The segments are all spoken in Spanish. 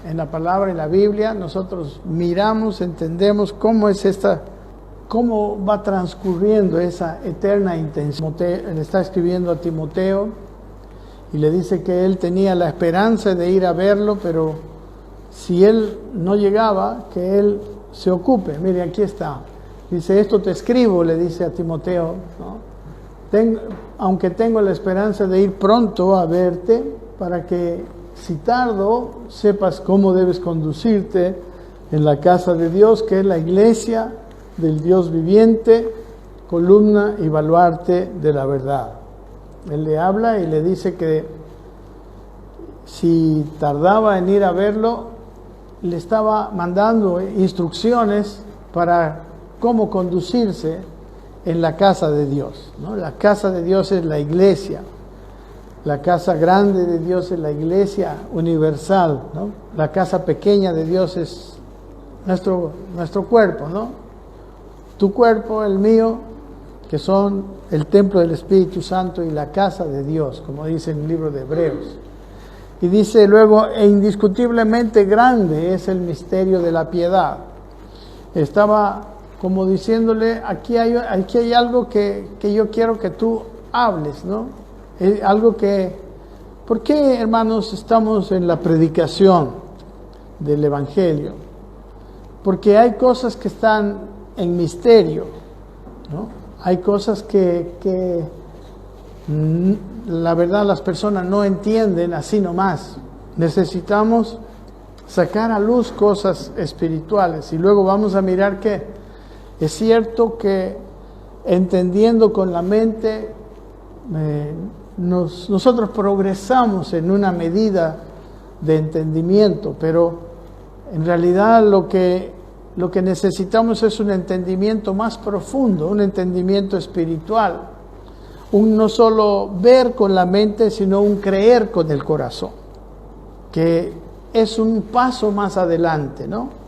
en la palabra, en la Biblia, nosotros miramos, entendemos cómo va transcurriendo esa eterna intención. Le está escribiendo a Timoteo y le dice que él tenía la esperanza de ir a verlo, pero si él no llegaba, que él se ocupe. Mire, aquí está. Dice, esto te escribo, le dice a Timoteo, ¿no? Aunque tengo la esperanza de ir pronto a verte, para que si tardo, sepas cómo debes conducirte en la casa de Dios, que es la iglesia del Dios viviente, columna y baluarte de la verdad. Él le habla y le dice que si tardaba en ir a verlo, le estaba mandando instrucciones para cómo conducirse en la casa de Dios, ¿no? La casa de Dios es la iglesia. La casa grande de Dios es la iglesia universal, ¿no? La casa pequeña de Dios es nuestro cuerpo, ¿no? Tu cuerpo, el mío, que son el templo del Espíritu Santo y la casa de Dios, como dice en el libro de Hebreos. Y dice luego, e indiscutiblemente grande es el misterio de la piedad. Estaba como diciéndole, aquí hay algo que yo quiero que tú hables, ¿no? Algo que, ¿por qué, hermanos, estamos en la predicación del Evangelio? Porque hay cosas que están en misterio, ¿no? Hay cosas que la verdad las personas no entienden así nomás. Necesitamos sacar a luz cosas espirituales y luego vamos a mirar que es cierto que entendiendo con la mente nosotros progresamos en una medida de entendimiento, pero en realidad lo que necesitamos es un entendimiento más profundo, un entendimiento espiritual, un no solo ver con la mente, sino un creer con el corazón, que es un paso más adelante, ¿no?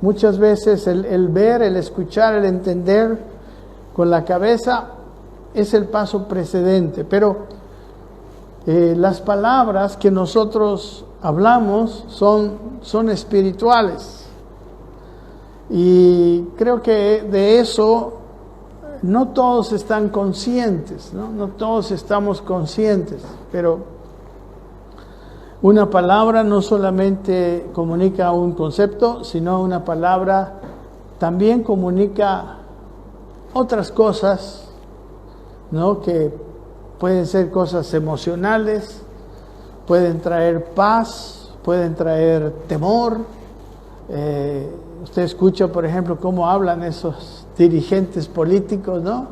Muchas veces el ver, el escuchar, el entender con la cabeza es el paso precedente, pero las palabras que nosotros hablamos son espirituales. Y creo que de eso no todos están conscientes, ¿no? No todos estamos conscientes, pero una palabra no solamente comunica un concepto, sino una palabra también comunica otras cosas, ¿no? Que pueden ser cosas emocionales, pueden traer paz, pueden traer temor. Usted escucha, por ejemplo, cómo hablan esos dirigentes políticos, ¿no?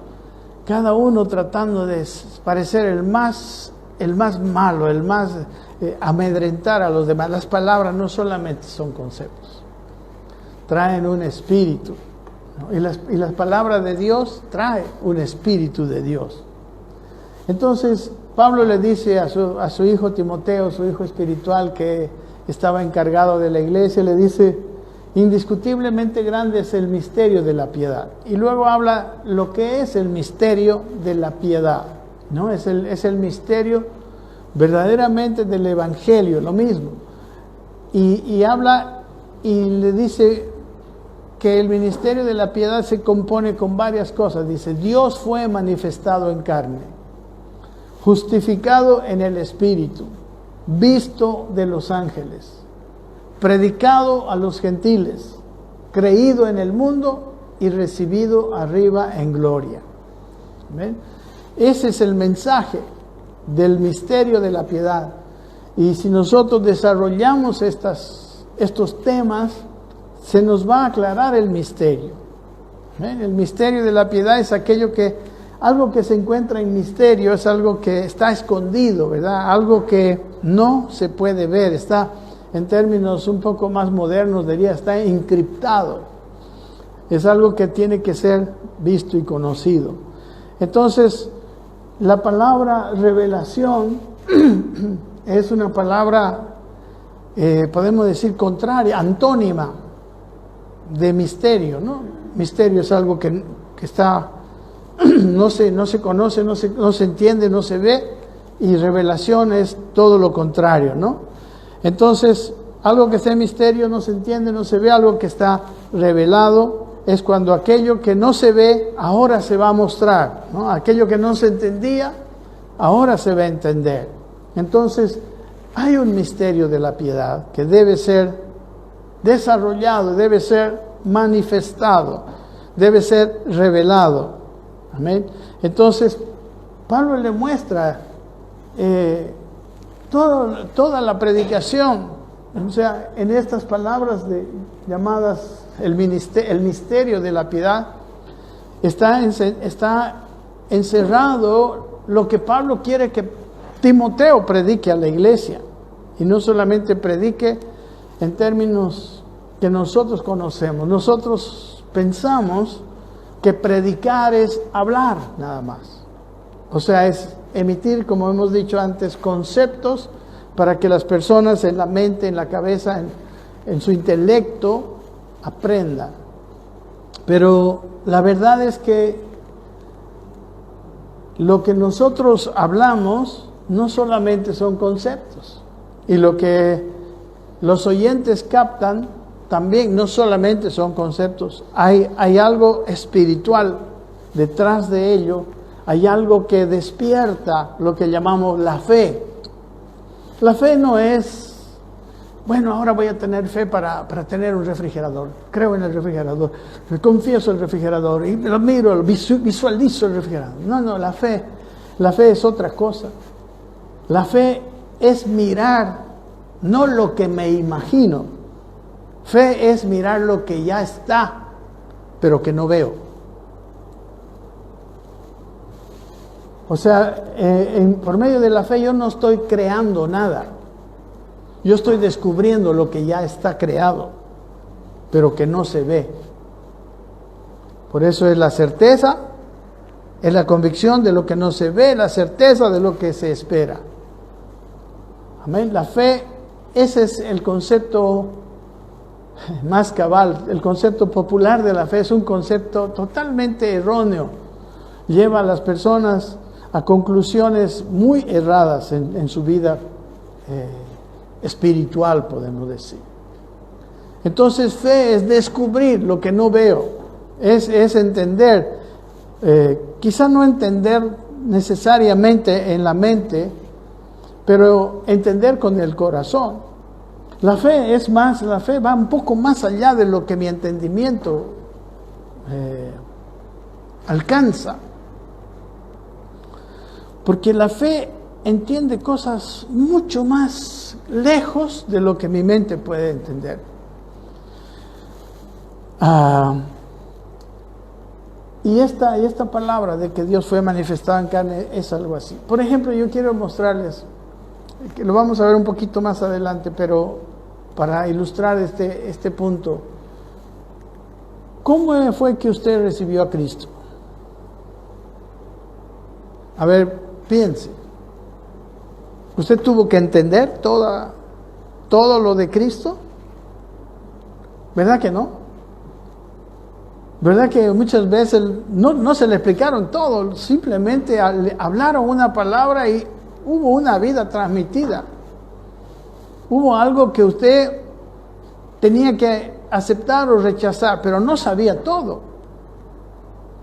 Cada uno tratando de parecer el más malo, el más amedrentar a los demás. Las palabras no solamente son conceptos, traen un espíritu, ¿no? Y las palabras de Dios traen un espíritu de Dios. Entonces Pablo le dice a su hijo Timoteo, su hijo espiritual que estaba encargado de la iglesia, le dice, indiscutiblemente grande es el misterio de la piedad. Y luego habla lo que es el misterio de la piedad, ¿no? Es el misterio verdaderamente del Evangelio, lo mismo. Y habla y le dice que el ministerio de la piedad se compone con varias cosas. Dice, Dios fue manifestado en carne, justificado en el Espíritu, visto de los ángeles, predicado a los gentiles, creído en el mundo y recibido arriba en gloria. ¿Ven? Ese es el mensaje del misterio de la piedad. Y si nosotros desarrollamos estos temas, se nos va a aclarar el misterio. ¿Ven? El misterio de la piedad es algo que se encuentra en misterio, es algo que está escondido, ¿verdad? Algo que no se puede ver, está, en términos un poco más modernos, diría, está encriptado. Es algo que tiene que ser visto y conocido. Entonces, la palabra revelación es una palabra, podemos decir, contraria, antónima de misterio, ¿no? Misterio es algo que está, no se conoce, no se entiende, no se ve, y revelación es todo lo contrario, ¿no? Entonces, Algo que está en misterio no se entiende, no se ve. Algo que está revelado es cuando aquello que no se ve ahora se va a mostrar, ¿no? Aquello que no se entendía ahora se va a entender. Entonces hay un misterio de la piedad que debe ser desarrollado, debe ser manifestado, debe ser revelado. Amén. Entonces Pablo le muestra toda la predicación, o sea, en estas palabras llamadas el misterio de la piedad, está encerrado lo que Pablo quiere que Timoteo predique a la iglesia, y no solamente predique en términos que nosotros conocemos. Nosotros pensamos que predicar es hablar nada más. O sea, es emitir, como hemos dicho antes, conceptos para que las personas en la mente, en la cabeza, en su intelecto, aprendan. Pero la verdad es que lo que nosotros hablamos no solamente son conceptos, y lo que los oyentes captan también no solamente son conceptos. Hay algo espiritual detrás de ello. Hay algo que despierta lo que llamamos la fe. La fe no es, bueno, ahora voy a tener fe para tener un refrigerador. Creo en el refrigerador, me confieso el refrigerador y lo miro, visualizo el refrigerador. No, la fe es otra cosa. La fe es mirar no lo que me imagino. Fe es mirar lo que ya está, pero que no veo. O sea, por medio de la fe yo no estoy creando nada. Yo estoy descubriendo lo que ya está creado, pero que no se ve. Por eso es la certeza, es la convicción de lo que no se ve, la certeza de lo que se espera. Amén. La fe, ese es el concepto más cabal. El concepto popular de la fe es un concepto totalmente erróneo. Lleva a las personas a conclusiones muy erradas en su vida espiritual, podemos decir. Entonces, fe es descubrir lo que no veo, es entender, quizá no entender necesariamente en la mente, pero entender con el corazón. La fe va un poco más allá de lo que mi entendimiento alcanza. Porque la fe entiende cosas mucho más lejos de lo que mi mente puede entender. Y esta palabra de que Dios fue manifestado en carne es algo así. Por ejemplo, yo quiero mostrarles, que lo vamos a ver un poquito más adelante, pero para ilustrar este punto. ¿Cómo fue que usted recibió a Cristo? A ver, piense. ¿Usted tuvo que entender todo lo de Cristo? ¿Verdad que no? ¿Verdad que muchas veces no se le explicaron todo? Simplemente hablaron una palabra y hubo una vida transmitida. Hubo algo que usted tenía que aceptar o rechazar, pero no sabía todo.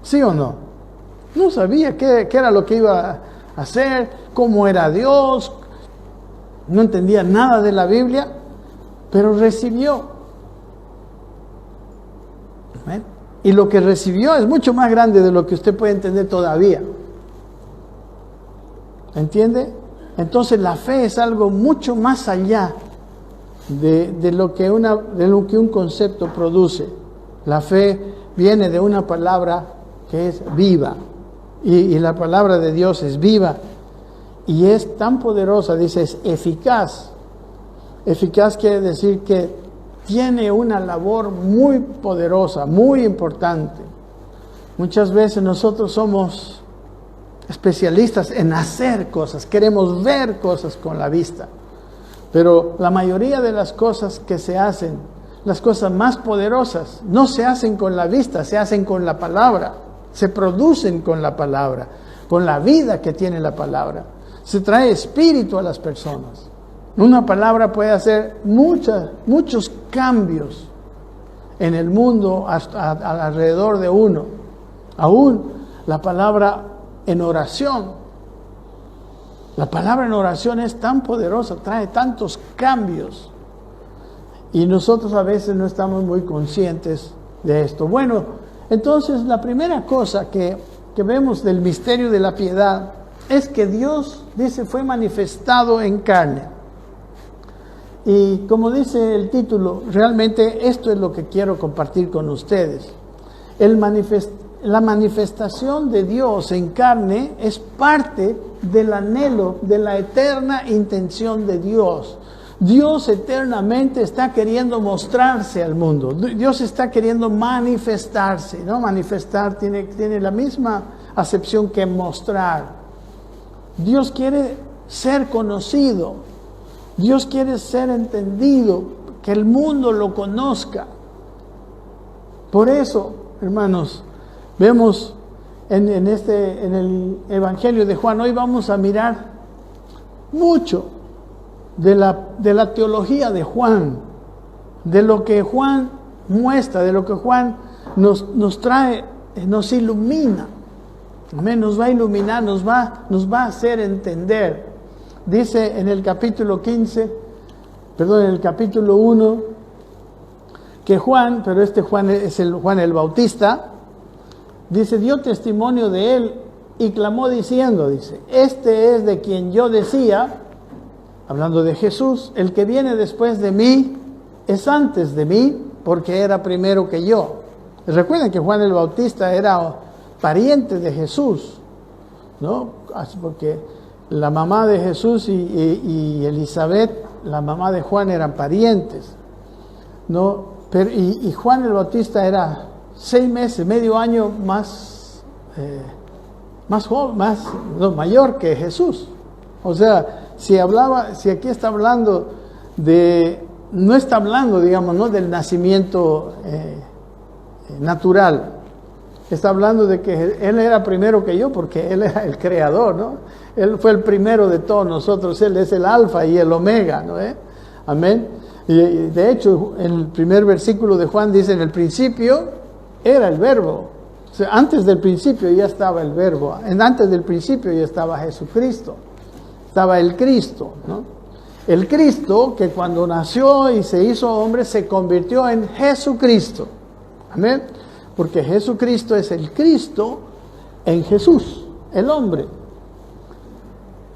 ¿Sí o no? No sabía qué era lo que iba a hacer, cómo era Dios, no entendía nada de la Biblia, pero recibió. ¿Ven? Y lo que recibió es mucho más grande de lo que usted puede entender todavía. ¿Entiende? Entonces la fe es algo mucho más allá de lo que un concepto produce. La fe viene de una palabra que es viva. Y la palabra de Dios es viva y es tan poderosa, dice, es eficaz. Eficaz quiere decir que tiene una labor muy poderosa, muy importante. Muchas veces nosotros somos especialistas en hacer cosas, queremos ver cosas con la vista, pero la mayoría de las cosas que se hacen, las cosas más poderosas, no se hacen con la vista, se hacen con la palabra. Se producen con la palabra, con la vida que tiene la palabra. Se trae espíritu a las personas. Una palabra puede hacer muchos cambios en el mundo alrededor de uno. Aún la palabra en oración. La palabra en oración es tan poderosa, trae tantos cambios. Y nosotros a veces no estamos muy conscientes de esto. Bueno, entonces la primera cosa que vemos del misterio de la piedad es que Dios, dice, fue manifestado en carne. Y como dice el título, realmente esto es lo que quiero compartir con ustedes. La manifestación de Dios en carne es parte del anhelo, de la eterna intención de Dios. Dios eternamente está queriendo mostrarse al mundo. Dios está queriendo manifestarse, ¿no? Manifestar tiene la misma acepción que mostrar. Dios quiere ser conocido. Dios quiere ser entendido, que el mundo lo conozca. Por eso, hermanos, vemos en el Evangelio de Juan, hoy vamos a mirar mucho de la teología de Juan, de lo que Juan muestra, de lo que Juan nos trae, nos ilumina. Amén, nos va a iluminar, nos va a hacer entender. Dice en el capítulo 1, que Juan, pero este Juan es Juan el Bautista, dice, dio testimonio de él y clamó diciendo, dice, este es de quien yo decía, hablando de Jesús, el que viene después de mí es antes de mí, porque era primero que yo. Recuerden que Juan el Bautista era pariente de Jesús, ¿no? Porque la mamá de Jesús y Elizabeth, la mamá de Juan, eran parientes, ¿no? Pero, y Juan el Bautista era 6 meses, medio año más joven, mayor que Jesús. O sea, si aquí está hablando no está hablando, digamos, ¿no?, del nacimiento natural. Está hablando de que Él era primero que yo, porque Él era el creador, ¿no? Él fue el primero de todos nosotros. Él es el alfa y el omega, ¿no? Amén. Y de hecho, en el primer versículo de Juan dice, en el principio era el verbo. O sea, antes del principio ya estaba el verbo. Antes del principio ya estaba Jesucristo. Estaba el Cristo, ¿no? El Cristo que cuando nació y se hizo hombre se convirtió en Jesucristo. Amén. Porque Jesucristo es el Cristo en Jesús, el hombre.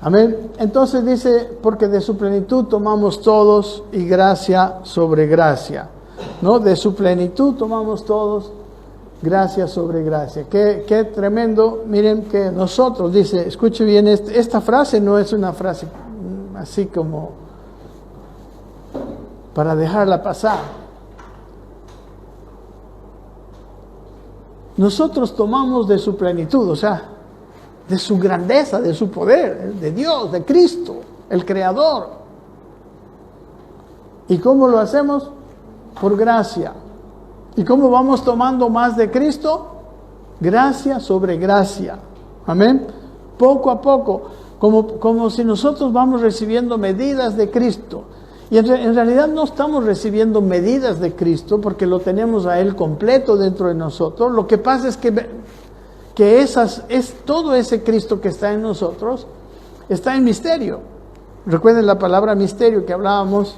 Amén. Entonces dice, porque de su plenitud tomamos todos y gracia sobre gracia. ¿No? De su plenitud tomamos todos gracia sobre gracia. Qué tremendo. Miren que nosotros, dice, escuche bien, esta frase no es una frase así como para dejarla pasar. Nosotros tomamos de su plenitud, o sea, de su grandeza, de su poder, de Dios, de Cristo, el Creador. ¿Y cómo lo hacemos? Por gracia. ¿Y cómo vamos tomando más de Cristo? Gracia sobre gracia. Amén. Poco a poco, como si nosotros vamos recibiendo medidas de Cristo. Y en realidad no estamos recibiendo medidas de Cristo porque lo tenemos a Él completo dentro de nosotros. Lo que pasa es que todo ese Cristo que está en nosotros está en misterio. Recuerden la palabra misterio que hablábamos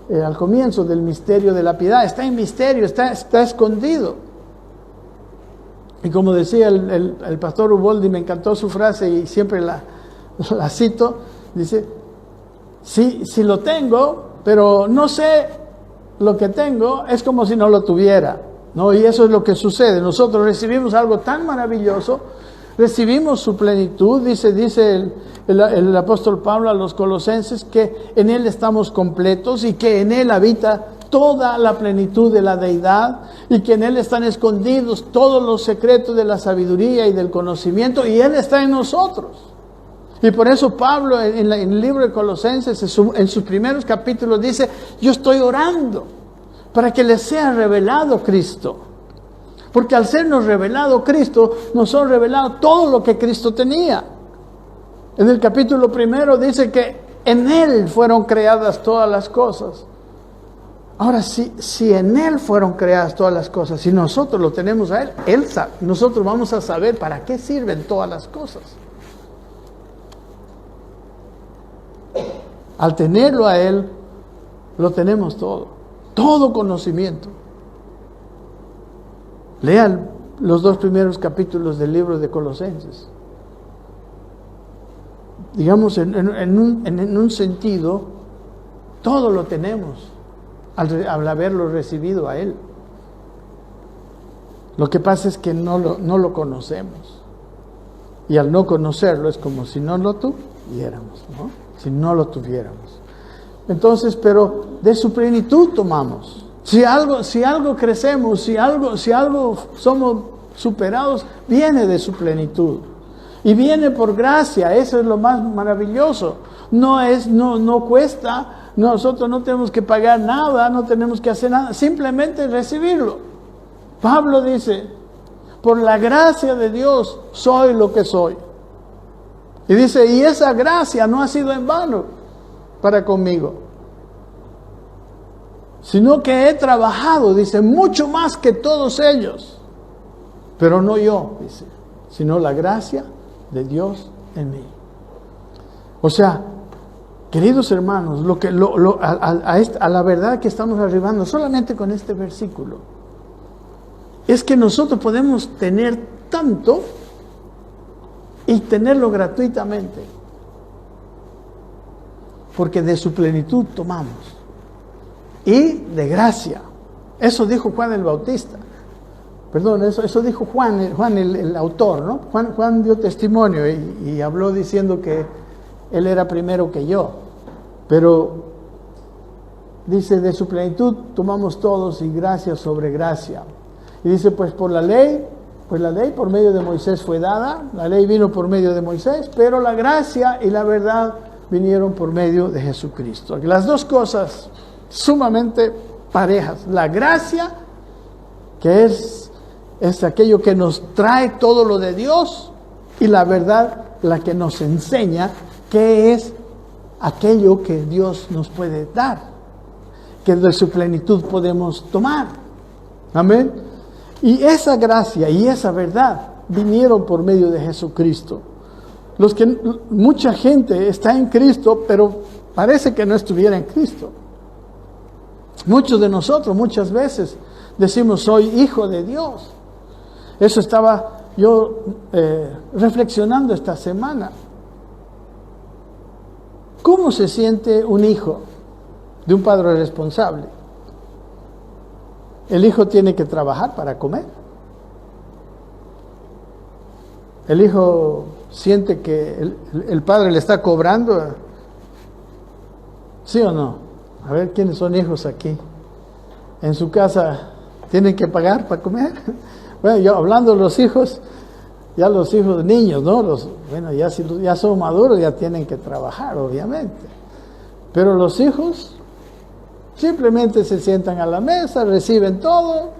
al comienzo del misterio de la piedad. Está en misterio, está escondido. Y como decía el pastor Uboldi, me encantó su frase y siempre la cito, dice, si lo tengo, pero no sé lo que tengo, es como si no lo tuviera, ¿no? Y eso es lo que sucede. Nosotros recibimos algo tan maravilloso, recibimos su plenitud, dice el apóstol Pablo a los colosenses, que en Él estamos completos y que en Él habita toda la plenitud de la deidad y que en Él están escondidos todos los secretos de la sabiduría y del conocimiento, y Él está en nosotros. Y por eso Pablo en el libro de Colosenses, en sus primeros capítulos, dice, yo estoy orando para que les sea revelado Cristo. Porque al sernos revelado Cristo, nos ha revelado todo lo que Cristo tenía. En el capítulo 1 dice que En Él fueron creadas todas las cosas. Ahora, si en Él fueron creadas todas las cosas, si nosotros lo tenemos a Él sabe, nosotros vamos a saber para qué sirven todas las cosas. Al tenerlo a Él, lo tenemos todo conocimiento. Lean los 2 primeros capítulos del libro de Colosenses. Digamos, en un sentido, todo lo tenemos al haberlo recibido a Él. Lo que pasa es que no lo conocemos. Y al no conocerlo es como si no lo tuviéramos, ¿no? Si no lo tuviéramos. Entonces, pero de su plenitud tomamos. Si algo crecemos, si algo somos superados, viene de su plenitud. Y viene por gracia, eso es lo más maravilloso. No cuesta, nosotros no tenemos que pagar nada, no tenemos que hacer nada, simplemente recibirlo. Pablo dice, por la gracia de Dios soy lo que soy. Y dice, y esa gracia no ha sido en vano para conmigo, sino que he trabajado, dice, mucho más que todos ellos. Pero no yo, dice, sino la gracia de Dios en mí. O sea, queridos hermanos, a la verdad que estamos arribando solamente con este versículo, es que nosotros podemos tener tanto y tenerlo gratuitamente, porque de su plenitud tomamos, y de gracia. Eso dijo Juan el Bautista. Perdón, eso dijo Juan el autor, ¿no? Juan dio testimonio y habló diciendo que él era primero que yo. Pero dice, de su plenitud tomamos todos y gracia sobre gracia. Y dice, pues la ley por medio de Moisés fue dada, la ley vino por medio de Moisés, pero la gracia y la verdad vinieron por medio de Jesucristo. Las dos cosas sumamente parejas. La gracia, que es aquello que nos trae todo lo de Dios, y la verdad, la que nos enseña qué es aquello que Dios nos puede dar, que de su plenitud podemos tomar. Amén. Y esa gracia y esa verdad vinieron por medio de Jesucristo. Mucha gente está en Cristo, pero parece que no estuviera en Cristo. Muchos de nosotros muchas veces decimos, soy hijo de Dios. Eso estaba yo reflexionando esta semana. ¿Cómo se siente un hijo de un padre responsable? El hijo tiene que trabajar para comer. El hijo siente que el padre le está cobrando. ¿Sí o no? A ver, ¿quiénes son hijos aquí? En su casa tienen que pagar para comer. Bueno, yo hablando de los hijos, ya los hijos niños, ¿no? Ya son maduros, ya tienen que trabajar, obviamente. Pero los hijos simplemente se sientan a la mesa, reciben todo,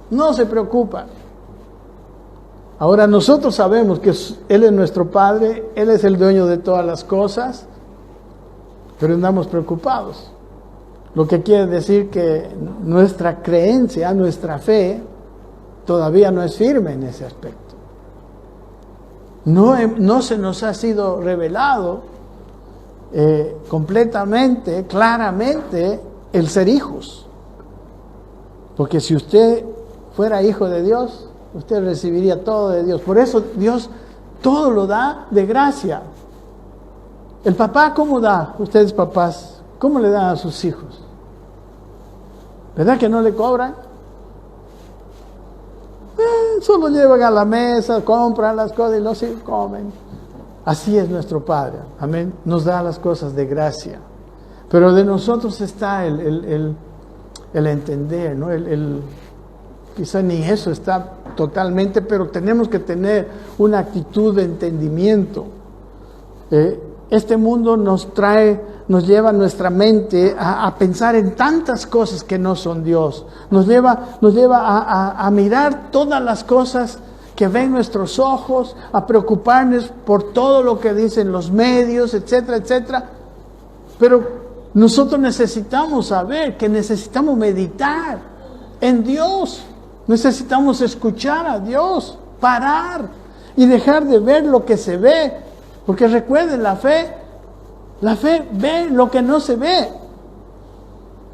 no se preocupan. Ahora nosotros sabemos que Él es nuestro Padre, Él es el dueño de todas las cosas, pero andamos preocupados. Lo que quiere decir que nuestra creencia, nuestra fe, todavía no es firme en ese aspecto. No se nos ha sido revelado completamente, claramente, el ser hijos. Porque si usted fuera hijo de Dios, usted recibiría todo de Dios. Por eso Dios todo lo da de gracia. El papá, ¿cómo da? Ustedes papás, ¿cómo le dan a sus hijos? ¿Verdad que no le cobran? Solo llevan a la mesa, compran las cosas y los hijos comen. Así es nuestro Padre, amén. Nos da las cosas de gracia. Pero de nosotros está el entender, ¿no? Quizá ni eso está totalmente, pero tenemos que tener una actitud de entendimiento. Este mundo nos lleva nuestra mente a pensar en tantas cosas que no son Dios. Nos lleva a mirar todas las cosas que ven nuestros ojos, a preocuparnos por todo lo que dicen los medios, etcétera, etcétera. Pero nosotros necesitamos saber que necesitamos meditar en Dios. Necesitamos escuchar a Dios, parar y dejar de ver lo que se ve. Porque recuerden, la fe ve lo que no se ve.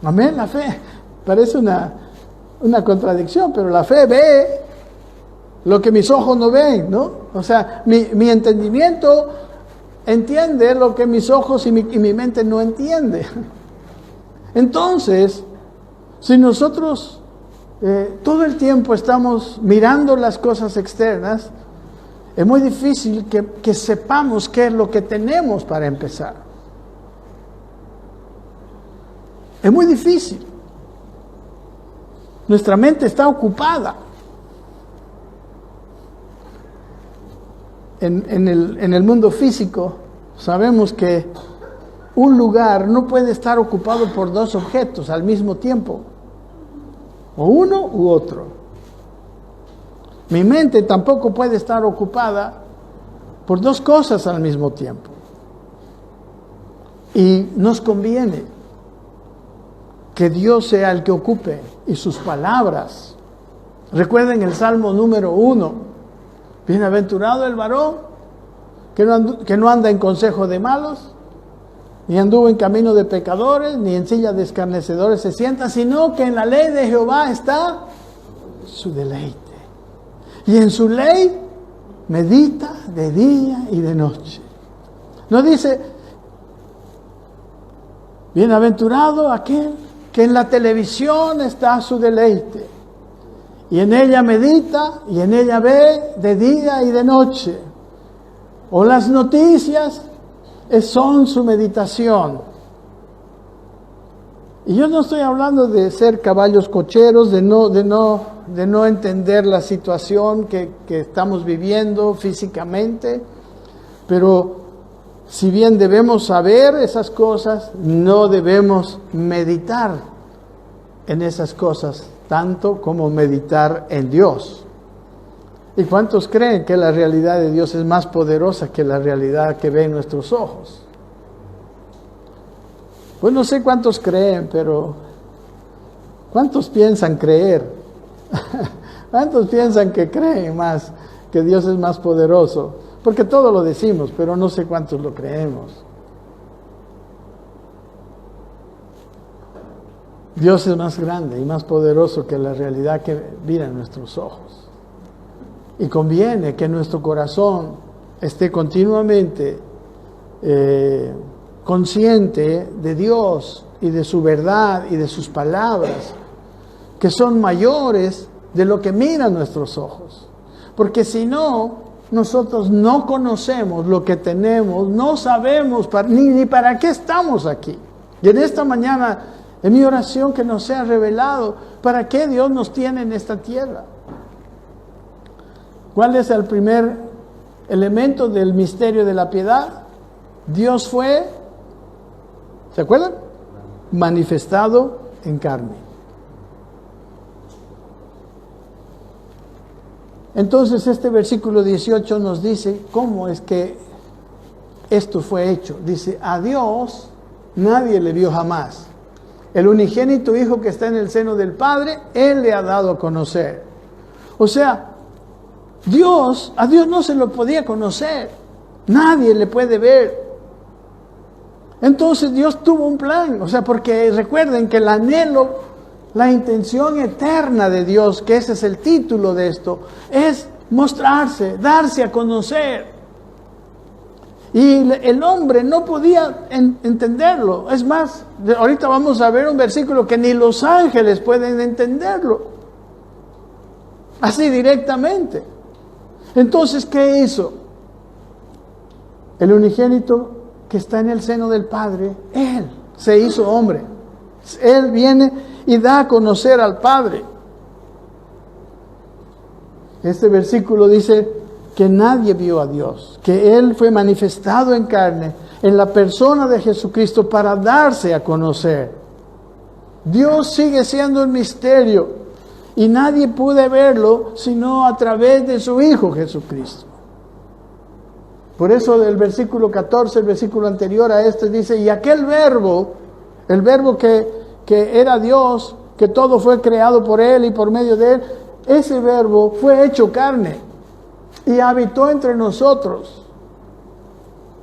Amén, la fe parece una contradicción, pero la fe ve lo que mis ojos no ven, ¿no? O sea, mi entendimiento entiende lo que mis ojos y mi mente no entiende. Entonces, si nosotros todo el tiempo estamos mirando las cosas externas, es muy difícil que sepamos qué es lo que tenemos para empezar. Es muy difícil. Nuestra mente está ocupada. En el mundo físico sabemos que un lugar no puede estar ocupado por dos objetos al mismo tiempo, o uno u otro. Mi mente tampoco puede estar ocupada por dos cosas al mismo tiempo. Y nos conviene que Dios sea el que ocupe y sus palabras. Recuerden el Salmo número 1. Bienaventurado el varón que no anda en consejo de malos, ni anduvo en camino de pecadores, ni en silla de escarnecedores se sienta, sino que en la ley de Jehová está su deleite. Y en su ley medita de día y de noche. No dice, bienaventurado aquel que en la televisión está su deleite, y en ella medita y en ella ve de día y de noche. O las noticias son su meditación. Y yo no estoy hablando de ser caballos cocheros, de no entender la situación que estamos viviendo físicamente, pero si bien debemos saber esas cosas, no debemos meditar en esas cosas tanto como meditar en Dios. ¿Y cuántos creen que la realidad de Dios es más poderosa que la realidad que ven nuestros ojos? Pues no sé cuántos creen, pero ¿cuántos piensan creer? ¿Cuántos piensan que creen más, que Dios es más poderoso? Porque todo lo decimos, pero no sé cuántos lo creemos. Dios es más grande y más poderoso que la realidad que miran nuestros ojos. Y conviene que nuestro corazón esté continuamente consciente de Dios y de su verdad y de sus palabras, que son mayores de lo que miran nuestros ojos. Porque si no, nosotros no conocemos lo que tenemos, no sabemos ni para qué estamos aquí. Y en esta mañana, en mi oración, que nos sea revelado para qué Dios nos tiene en esta tierra. ¿Cuál es el primer elemento del misterio de la piedad? Dios fue, ¿se acuerdan? Manifestado en carne. Entonces este versículo 18 nos dice cómo es que esto fue hecho. Dice, a Dios nadie le vio jamás. El unigénito Hijo que está en el seno del Padre, Él le ha dado a conocer. O sea, a Dios no se lo podía conocer. Nadie le puede ver. Entonces Dios tuvo un plan. O sea, porque recuerden que el anhelo, la intención eterna de Dios, que ese es el título de esto, es mostrarse, darse a conocer. Y el hombre no podía entenderlo. Es más, ahorita vamos a ver un versículo que ni los ángeles pueden entenderlo. Así directamente. Entonces, ¿qué hizo? El unigénito que está en el seno del Padre, Él se hizo hombre. Él viene y da a conocer al Padre. Este versículo dice que nadie vio a Dios, que Él fue manifestado en carne, en la persona de Jesucristo, para darse a conocer. Dios sigue siendo un misterio y nadie puede verlo sino a través de su Hijo Jesucristo. Por eso el versículo 14, el versículo anterior a este dice, y aquel verbo, el verbo que era Dios, que todo fue creado por Él y por medio de Él, ese verbo fue hecho carne y habitó entre nosotros.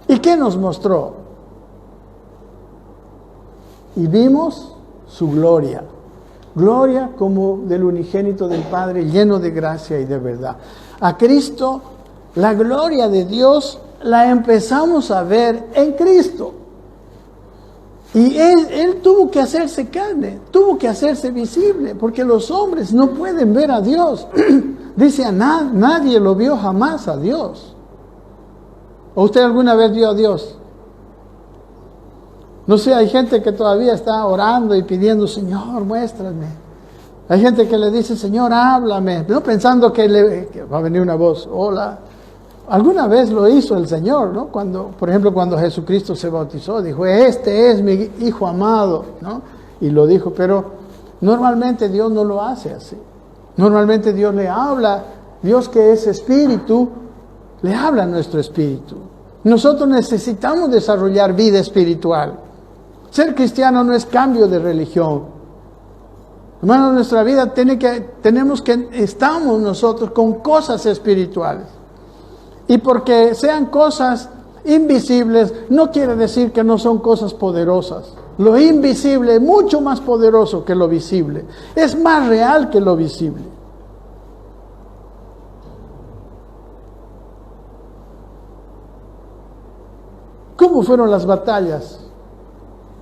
¿Y qué nos mostró? Y vimos su gloria. Gloria como del unigénito del Padre, lleno de gracia y de verdad. A Cristo, la gloria de Dios la empezamos a ver en Cristo. Y él tuvo que hacerse carne, tuvo que hacerse visible, porque los hombres no pueden ver a Dios. Dice, nadie lo vio jamás a Dios. ¿O usted alguna vez vio a Dios? No sé, hay gente que todavía está orando y pidiendo, Señor, muéstrame. Hay gente que le dice, Señor, háblame, no pensando que va a venir una voz, hola. Alguna vez lo hizo el Señor, ¿no? Por ejemplo, cuando Jesucristo se bautizó, dijo, este es mi Hijo amado, ¿no? Y lo dijo, pero normalmente Dios no lo hace así. Normalmente Dios le habla, Dios que es espíritu, le habla a nuestro espíritu. Nosotros necesitamos desarrollar vida espiritual. Ser cristiano no es cambio de religión. Hermano, nuestra vida estamos nosotros con cosas espirituales. Y porque sean cosas invisibles, no quiere decir que no son cosas poderosas. Lo invisible es mucho más poderoso que lo visible. Es más real que lo visible. ¿Cómo fueron las batallas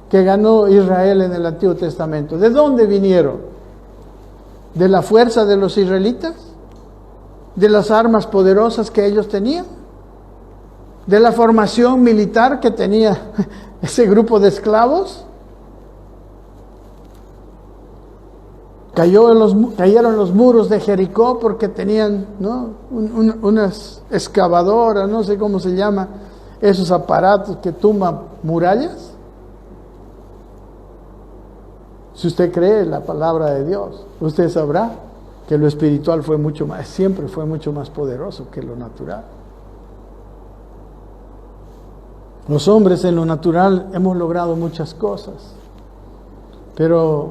que ganó Israel en el Antiguo Testamento? ¿De dónde vinieron? ¿De la fuerza de los israelitas? ¿De las armas poderosas que ellos tenían? ¿De la formación militar que tenía ese grupo de esclavos? Cayeron los muros de Jericó porque tenían, ¿no? unas excavadoras, no sé cómo se llama, esos aparatos que tumban murallas. Si usted cree en la palabra de Dios, usted sabrá que lo espiritual siempre fue mucho más poderoso que lo natural. Los hombres en lo natural hemos logrado muchas cosas, pero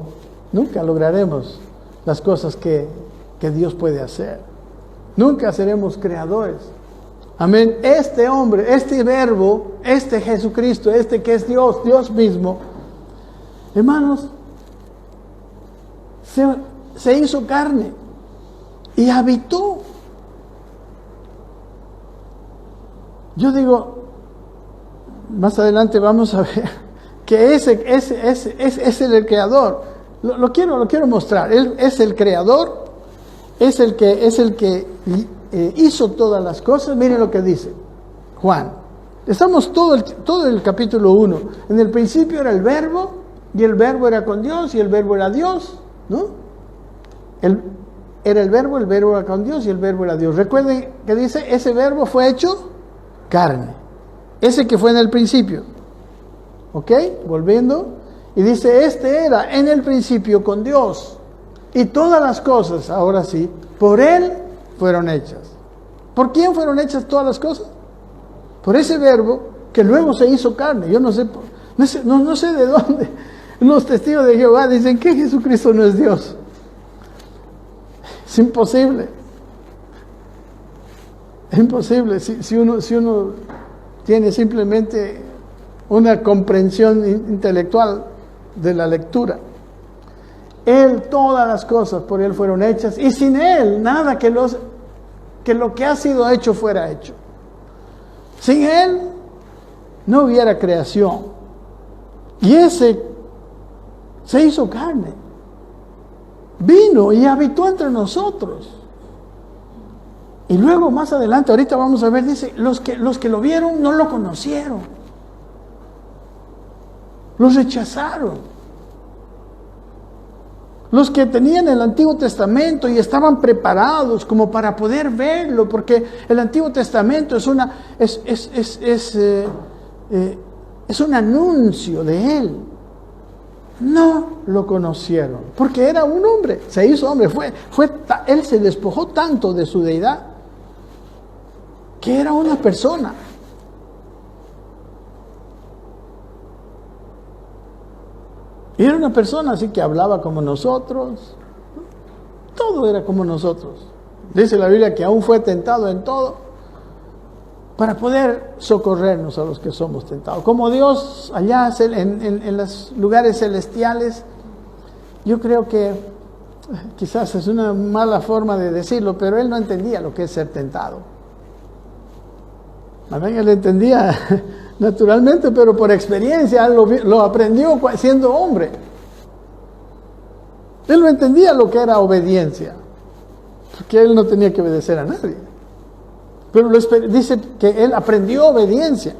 nunca lograremos las cosas que Dios puede hacer. Nunca seremos creadores. Amén. Este hombre, este verbo, este Jesucristo, este que es Dios, Dios mismo, hermanos, se hizo carne y habitó. Yo digo, más adelante vamos a ver que ese es el creador. Lo quiero mostrar. Él es el creador, es el que hizo todas las cosas. Miren lo que dice Juan. Estamos todo el capítulo 1. En el principio era el verbo, y el verbo era con Dios, y el verbo era Dios, ¿no? Era el verbo era con Dios, y el verbo era Dios. Recuerden que dice, ese verbo fue hecho carne. Ese que fue en el principio. ¿Ok? Volviendo. Y dice, este era en el principio con Dios. Y todas las cosas, ahora sí, por Él fueron hechas. ¿Por quién fueron hechas todas las cosas? Por ese verbo que luego se hizo carne. Yo no sé de dónde. Los testigos de Jehová dicen que Jesucristo no es Dios. Es imposible. Es imposible. Si uno tiene simplemente una comprensión intelectual de la lectura. Él, todas las cosas por Él fueron hechas, y sin Él nada que lo que ha sido hecho fuera hecho. Sin Él no hubiera creación. Y ese se hizo carne, vino y habitó entre nosotros. Y luego más adelante, ahorita vamos a ver, dice, los que lo vieron no lo conocieron, los rechazaron. Los que tenían el Antiguo Testamento y estaban preparados como para poder verlo, porque el Antiguo Testamento es un anuncio de Él. No lo conocieron, porque era un hombre, se hizo hombre, Él se despojó tanto de su deidad, que era una persona, Y era una persona así que hablaba como nosotros. Todo era como nosotros. Dice la Biblia que aún fue tentado en todo para poder socorrernos a los que somos tentados. Como Dios allá en los lugares celestiales, yo creo que quizás es una mala forma de decirlo, pero él no entendía lo que es ser tentado. Amén, él entendía naturalmente, pero por experiencia lo aprendió siendo hombre. Él no entendía lo que era obediencia, porque él no tenía que obedecer a nadie. Pero dice que él aprendió obediencia,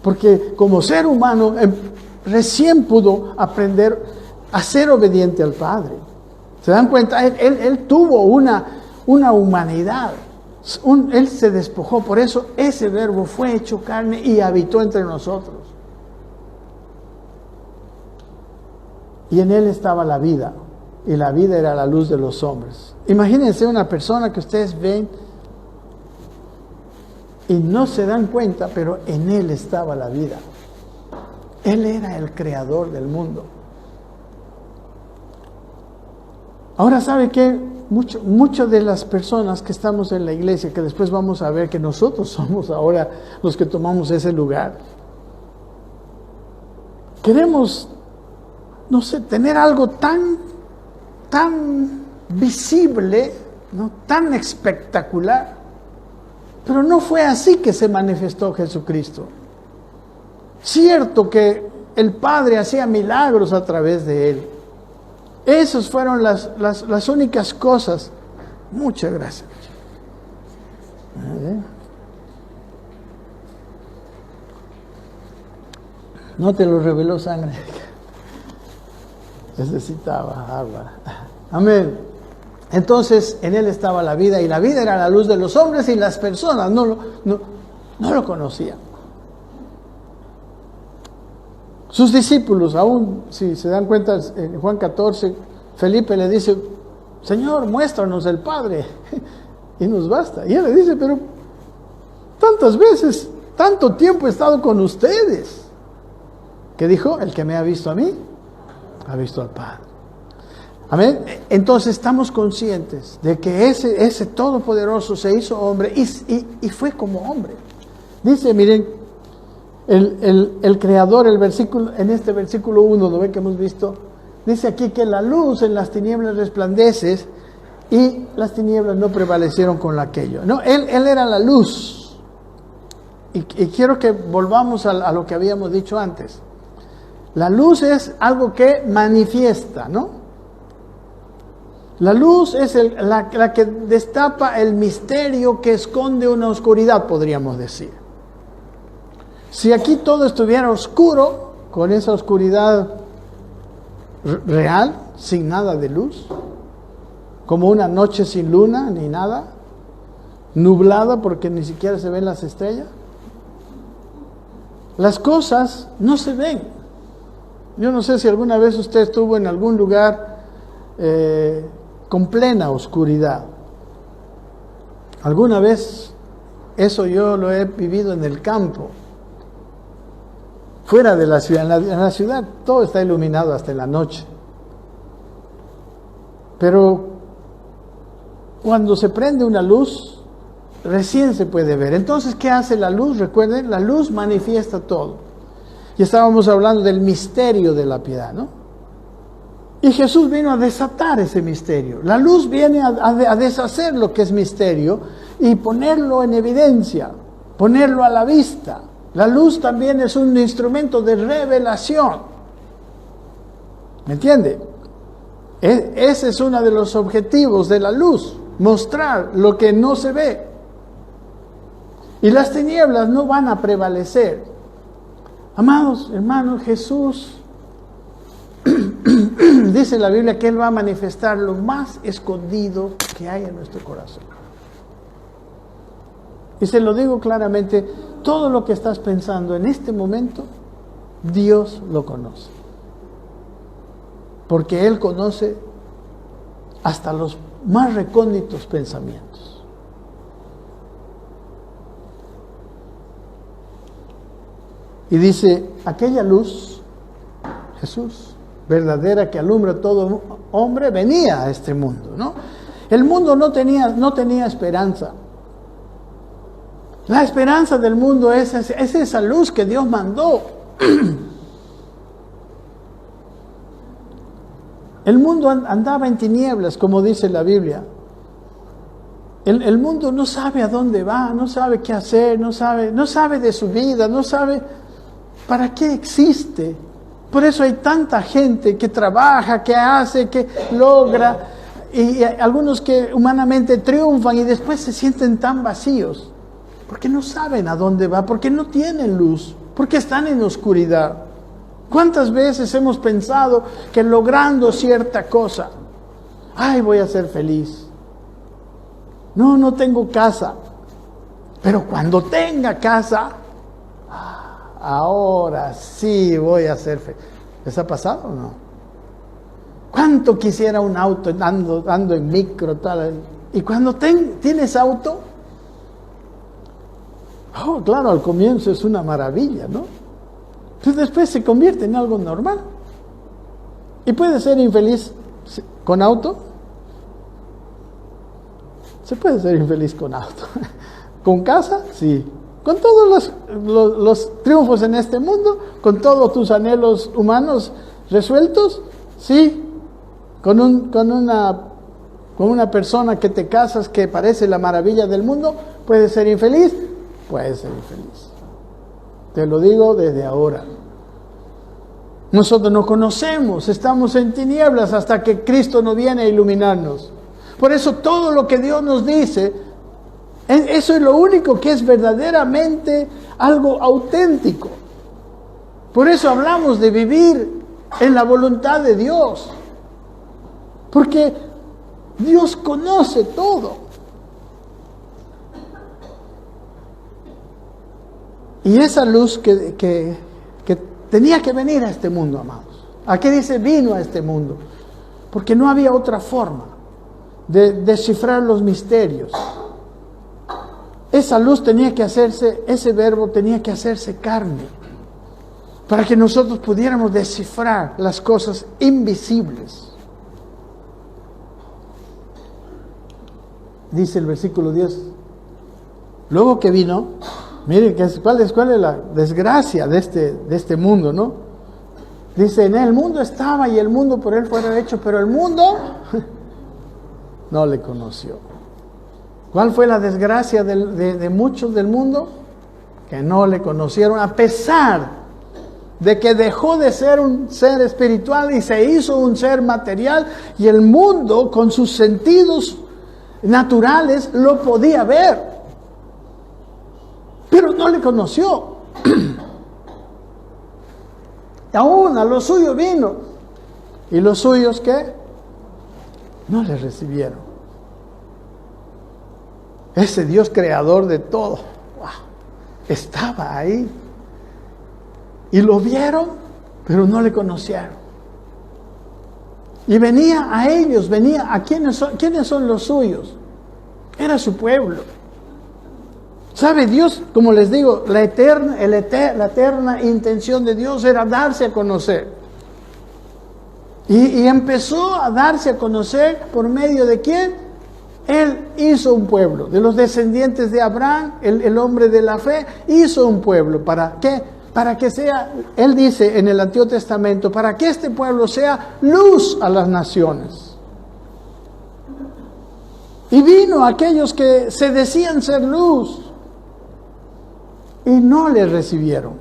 porque como ser humano recién pudo aprender a ser obediente al Padre. ¿Se dan cuenta? Él tuvo una humanidad. Él se despojó, por eso ese verbo fue hecho carne y habitó entre nosotros. Y en él estaba la vida, y la vida era la luz de los hombres. Imagínense una persona que ustedes ven y no se dan cuenta, pero en él estaba la vida. Él era el creador del mundo. Ahora, ¿sabe qué? Muchas de las personas que estamos en la iglesia, que después vamos a ver que nosotros somos ahora los que tomamos ese lugar, queremos, no sé, tener algo tan visible, ¿no? Tan espectacular, pero no fue así que se manifestó Jesucristo. Cierto que el Padre hacía milagros a través de él. Esas fueron las únicas cosas. Muchas gracias. No te lo reveló sangre. Necesitaba agua. Amén. Entonces, en él estaba la vida, y la vida era la luz de los hombres, y las personas no lo conocían. Sus discípulos, aún si se dan cuenta, en Juan 14, Felipe le dice: Señor, muéstranos el Padre, y nos basta. Y él le dice: pero tantas veces, tanto tiempo he estado con ustedes. ¿Qué dijo? El que me ha visto a mí, ha visto al Padre. Amén. Entonces estamos conscientes de que ese Todopoderoso se hizo hombre y fue como hombre. Dice, miren, el Creador, en este versículo 1, lo ven que hemos visto, dice aquí que la luz en las tinieblas resplandece y las tinieblas no prevalecieron con aquello. No, él era la luz. Y quiero que volvamos a lo que habíamos dicho antes. La luz es algo que manifiesta, ¿no? La luz es la que destapa el misterio que esconde una oscuridad, podríamos decir. Si aquí todo estuviera oscuro, con esa oscuridad real, sin nada de luz, como una noche sin luna ni nada, nublada porque ni siquiera se ven las estrellas, las cosas no se ven. Yo no sé si alguna vez usted estuvo en algún lugar con plena oscuridad. Alguna vez eso yo lo he vivido en el campo, fuera de la ciudad. En la ciudad todo está iluminado hasta en la noche, pero cuando se prende una luz recién se puede ver. Entonces, ¿qué hace la luz? Recuerden, la luz manifiesta todo. Y estábamos hablando del misterio de la piedad, ¿no? Y Jesús vino a desatar ese misterio. La luz viene a deshacer lo que es misterio y ponerlo en evidencia, ponerlo a la vista. La luz también es un instrumento de revelación. ¿Me entiende? Ese es uno de los objetivos de la luz, mostrar lo que no se ve. Y las tinieblas no van a prevalecer. Amados hermanos, Jesús dice la Biblia que Él va a manifestar lo más escondido que hay en nuestro corazón. Y se lo digo claramente, todo lo que estás pensando en este momento, Dios lo conoce. Porque Él conoce hasta los más recónditos pensamientos. Y dice, aquella luz, Jesús, verdadera que alumbra a todo hombre, venía a este mundo, ¿no? El mundo no tenía esperanza. La esperanza del mundo es esa luz que Dios mandó. El mundo andaba en tinieblas, como dice la Biblia. El mundo no sabe a dónde va, no sabe qué hacer, no sabe de su vida, no sabe para qué existe. Por eso hay tanta gente que trabaja, que hace, que logra, y algunos que humanamente triunfan y después se sienten tan vacíos, porque no saben a dónde va, porque no tienen luz, porque están en oscuridad. ¿Cuántas veces hemos pensado que logrando cierta cosa, ay, voy a ser feliz? No tengo casa, pero cuando tenga casa, ahora sí voy a ser feliz. ¿Les ha pasado o no? ¿Cuánto quisiera un auto ando en micro, tal? Y cuando tienes auto, claro, al comienzo es una maravilla, ¿no? Entonces después se convierte en algo normal. ¿Y puede ser infeliz con auto? Se puede ser infeliz con auto. ¿Con casa? Sí. Con todos los triunfos en este mundo, con todos tus anhelos humanos resueltos, sí. Con una persona que te casas que parece la maravilla del mundo, ¿puedes ser infeliz? Puedes ser infeliz. Te lo digo desde ahora. Nosotros no conocemos, estamos en tinieblas hasta que Cristo nos viene a iluminarnos. Por eso todo lo que Dios nos dice, eso es lo único que es verdaderamente algo auténtico. Por eso hablamos de vivir en la voluntad de Dios. Porque Dios conoce todo. Y esa luz que tenía que venir a este mundo, amados. ¿A qué dice vino a este mundo? Porque no había otra forma de descifrar los misterios. Esa luz tenía que hacerse, ese verbo tenía que hacerse carne, para que nosotros pudiéramos descifrar las cosas invisibles. Dice el versículo 10, luego que vino, miren cuál es la desgracia de este mundo, ¿no? Dice, en el mundo estaba y el mundo por él fuera hecho, pero el mundo no le conoció. ¿Cuál fue la desgracia de muchos del mundo? Que no le conocieron, a pesar de que dejó de ser un ser espiritual y se hizo un ser material, y el mundo con sus sentidos naturales lo podía ver, pero no le conoció. Aún a los suyos vino, y los suyos ¿qué? No le recibieron. Ese Dios creador de todo, wow, estaba ahí, y lo vieron, pero no le conocieron. Y venía a ellos, venía a ¿quiénes son los suyos? Era su pueblo. ¿Sabe? Dios, como les digo, la eterna intención de Dios era darse a conocer. Y empezó a darse a conocer por medio de ¿quién? Él hizo un pueblo. De los descendientes de Abraham, el hombre de la fe, hizo un pueblo. ¿Para qué? Para que sea, él dice en el Antiguo Testamento, para que este pueblo sea luz a las naciones. Y vino aquellos que se decían ser luz y no le recibieron.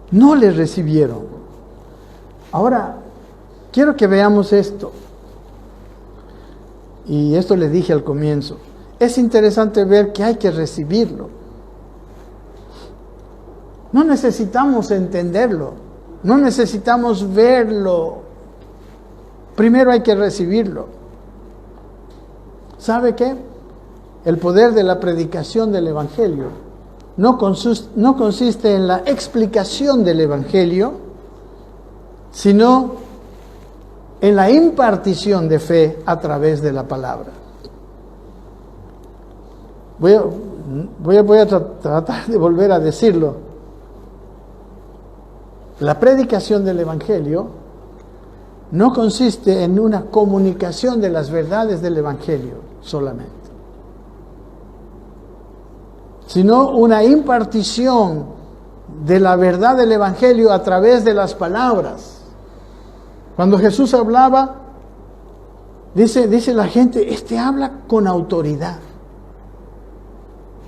No le recibieron. Ahora, quiero que veamos esto. Y esto les dije al comienzo. Es interesante ver que hay que recibirlo. No necesitamos entenderlo. No necesitamos verlo. Primero hay que recibirlo. ¿Sabe qué? El poder de la predicación del Evangelio no consiste en la explicación del Evangelio, sino en la impartición de fe a través de la palabra. Voy a tratar de volver a decirlo. La predicación del Evangelio no consiste en una comunicación de las verdades del Evangelio solamente, sino una impartición de la verdad del Evangelio a través de las palabras. Cuando Jesús hablaba, dice la gente, este habla con autoridad.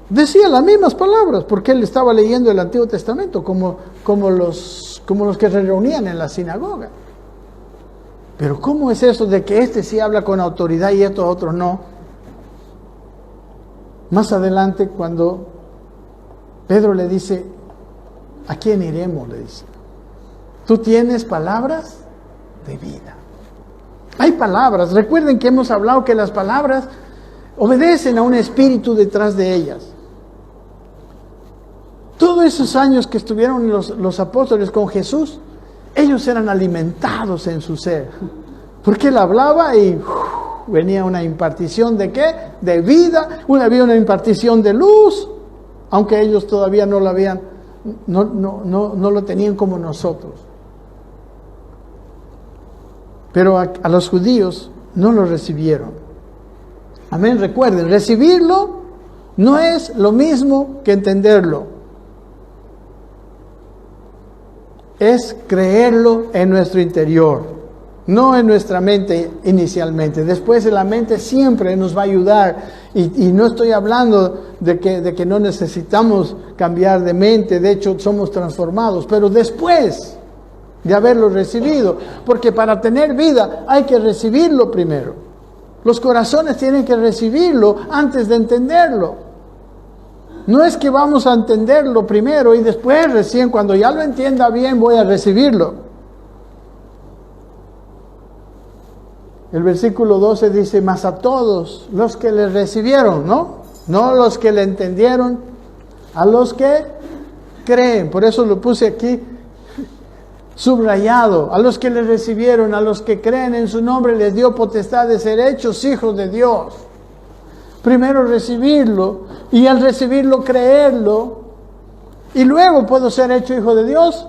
Decía las mismas palabras, porque él estaba leyendo el Antiguo Testamento, como los que se reunían en la sinagoga. Pero ¿cómo es eso de que este sí habla con autoridad y estos otros no? Más adelante, cuando Pedro le dice, ¿a quién iremos? Le dice, tú tienes palabras de vida. Hay palabras, recuerden que hemos hablado que las palabras obedecen a un espíritu detrás de ellas. Todos esos años que estuvieron los apóstoles con Jesús, ellos eran alimentados en su ser, porque él hablaba y venía una impartición de ¿qué? De vida, había una impartición de luz, aunque ellos todavía no lo habían, no lo tenían como nosotros. Pero a los judíos no lo recibieron. Amén, recuerden, recibirlo no es lo mismo que entenderlo. Es creerlo en nuestro interior, no en nuestra mente inicialmente. Después la mente siempre nos va a ayudar, y no estoy hablando de que no necesitamos cambiar de mente, de hecho somos transformados, pero después de haberlo recibido, porque para tener vida hay que recibirlo primero. Los corazones tienen que recibirlo antes de entenderlo. No es que vamos a entenderlo primero y después recién cuando ya lo entienda bien voy a recibirlo. El versículo 12 dice, mas a todos los que le recibieron, no los que le entendieron, a los que creen. Por eso lo puse aquí subrayado. A los que le recibieron, a los que creen en su nombre, les dio potestad de ser hechos hijos de Dios. Primero recibirlo, y al recibirlo creerlo, y luego puedo ser hecho hijo de Dios.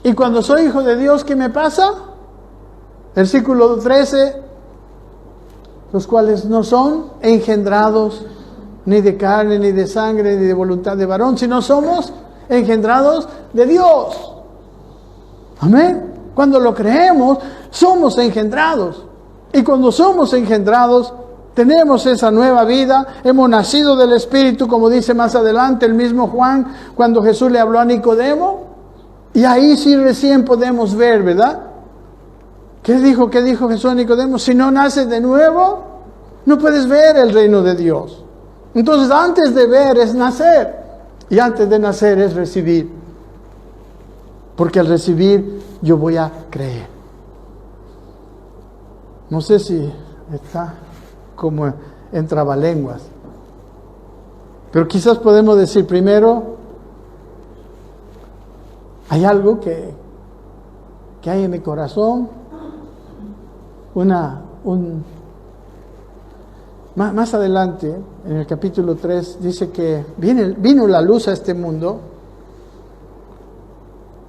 Y cuando soy hijo de Dios, ¿qué me pasa? Versículo 13, los cuales no son engendrados ni de carne, ni de sangre, ni de voluntad de varón, sino somos engendrados de Dios. Amén. Cuando lo creemos, somos engendrados. Y cuando somos engendrados, tenemos esa nueva vida, hemos nacido del Espíritu, como dice más adelante el mismo Juan, cuando Jesús le habló a Nicodemo, y ahí sí recién podemos ver, ¿verdad? ¿Qué dijo Jesús a Nicodemo? Si no naces de nuevo, no puedes ver el reino de Dios. Entonces, antes de ver es nacer, y antes de nacer es recibir, porque al recibir yo voy a creer. No sé si está como en trabalenguas, pero quizás podemos decir primero, hay algo que hay en mi corazón, más adelante en el capítulo 3 dice que vino la luz a este mundo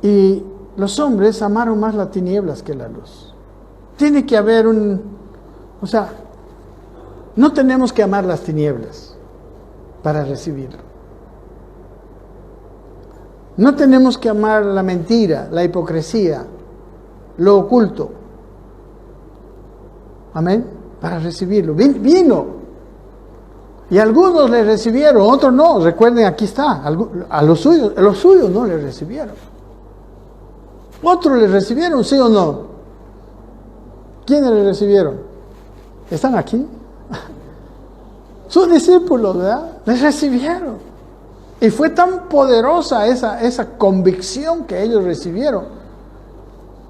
y los hombres amaron más las tinieblas que la luz. Tiene que haber no tenemos que amar las tinieblas para recibirlo. No tenemos que amar la mentira, la hipocresía, lo oculto. Amén. Para recibirlo. Vino. Y algunos le recibieron, otros no. Recuerden, aquí está. A los suyos no le recibieron. Otros le recibieron, ¿sí o no? ¿Quiénes le recibieron? ¿Están aquí? Sus discípulos, ¿verdad? Les recibieron. Y fue tan poderosa esa convicción que ellos recibieron,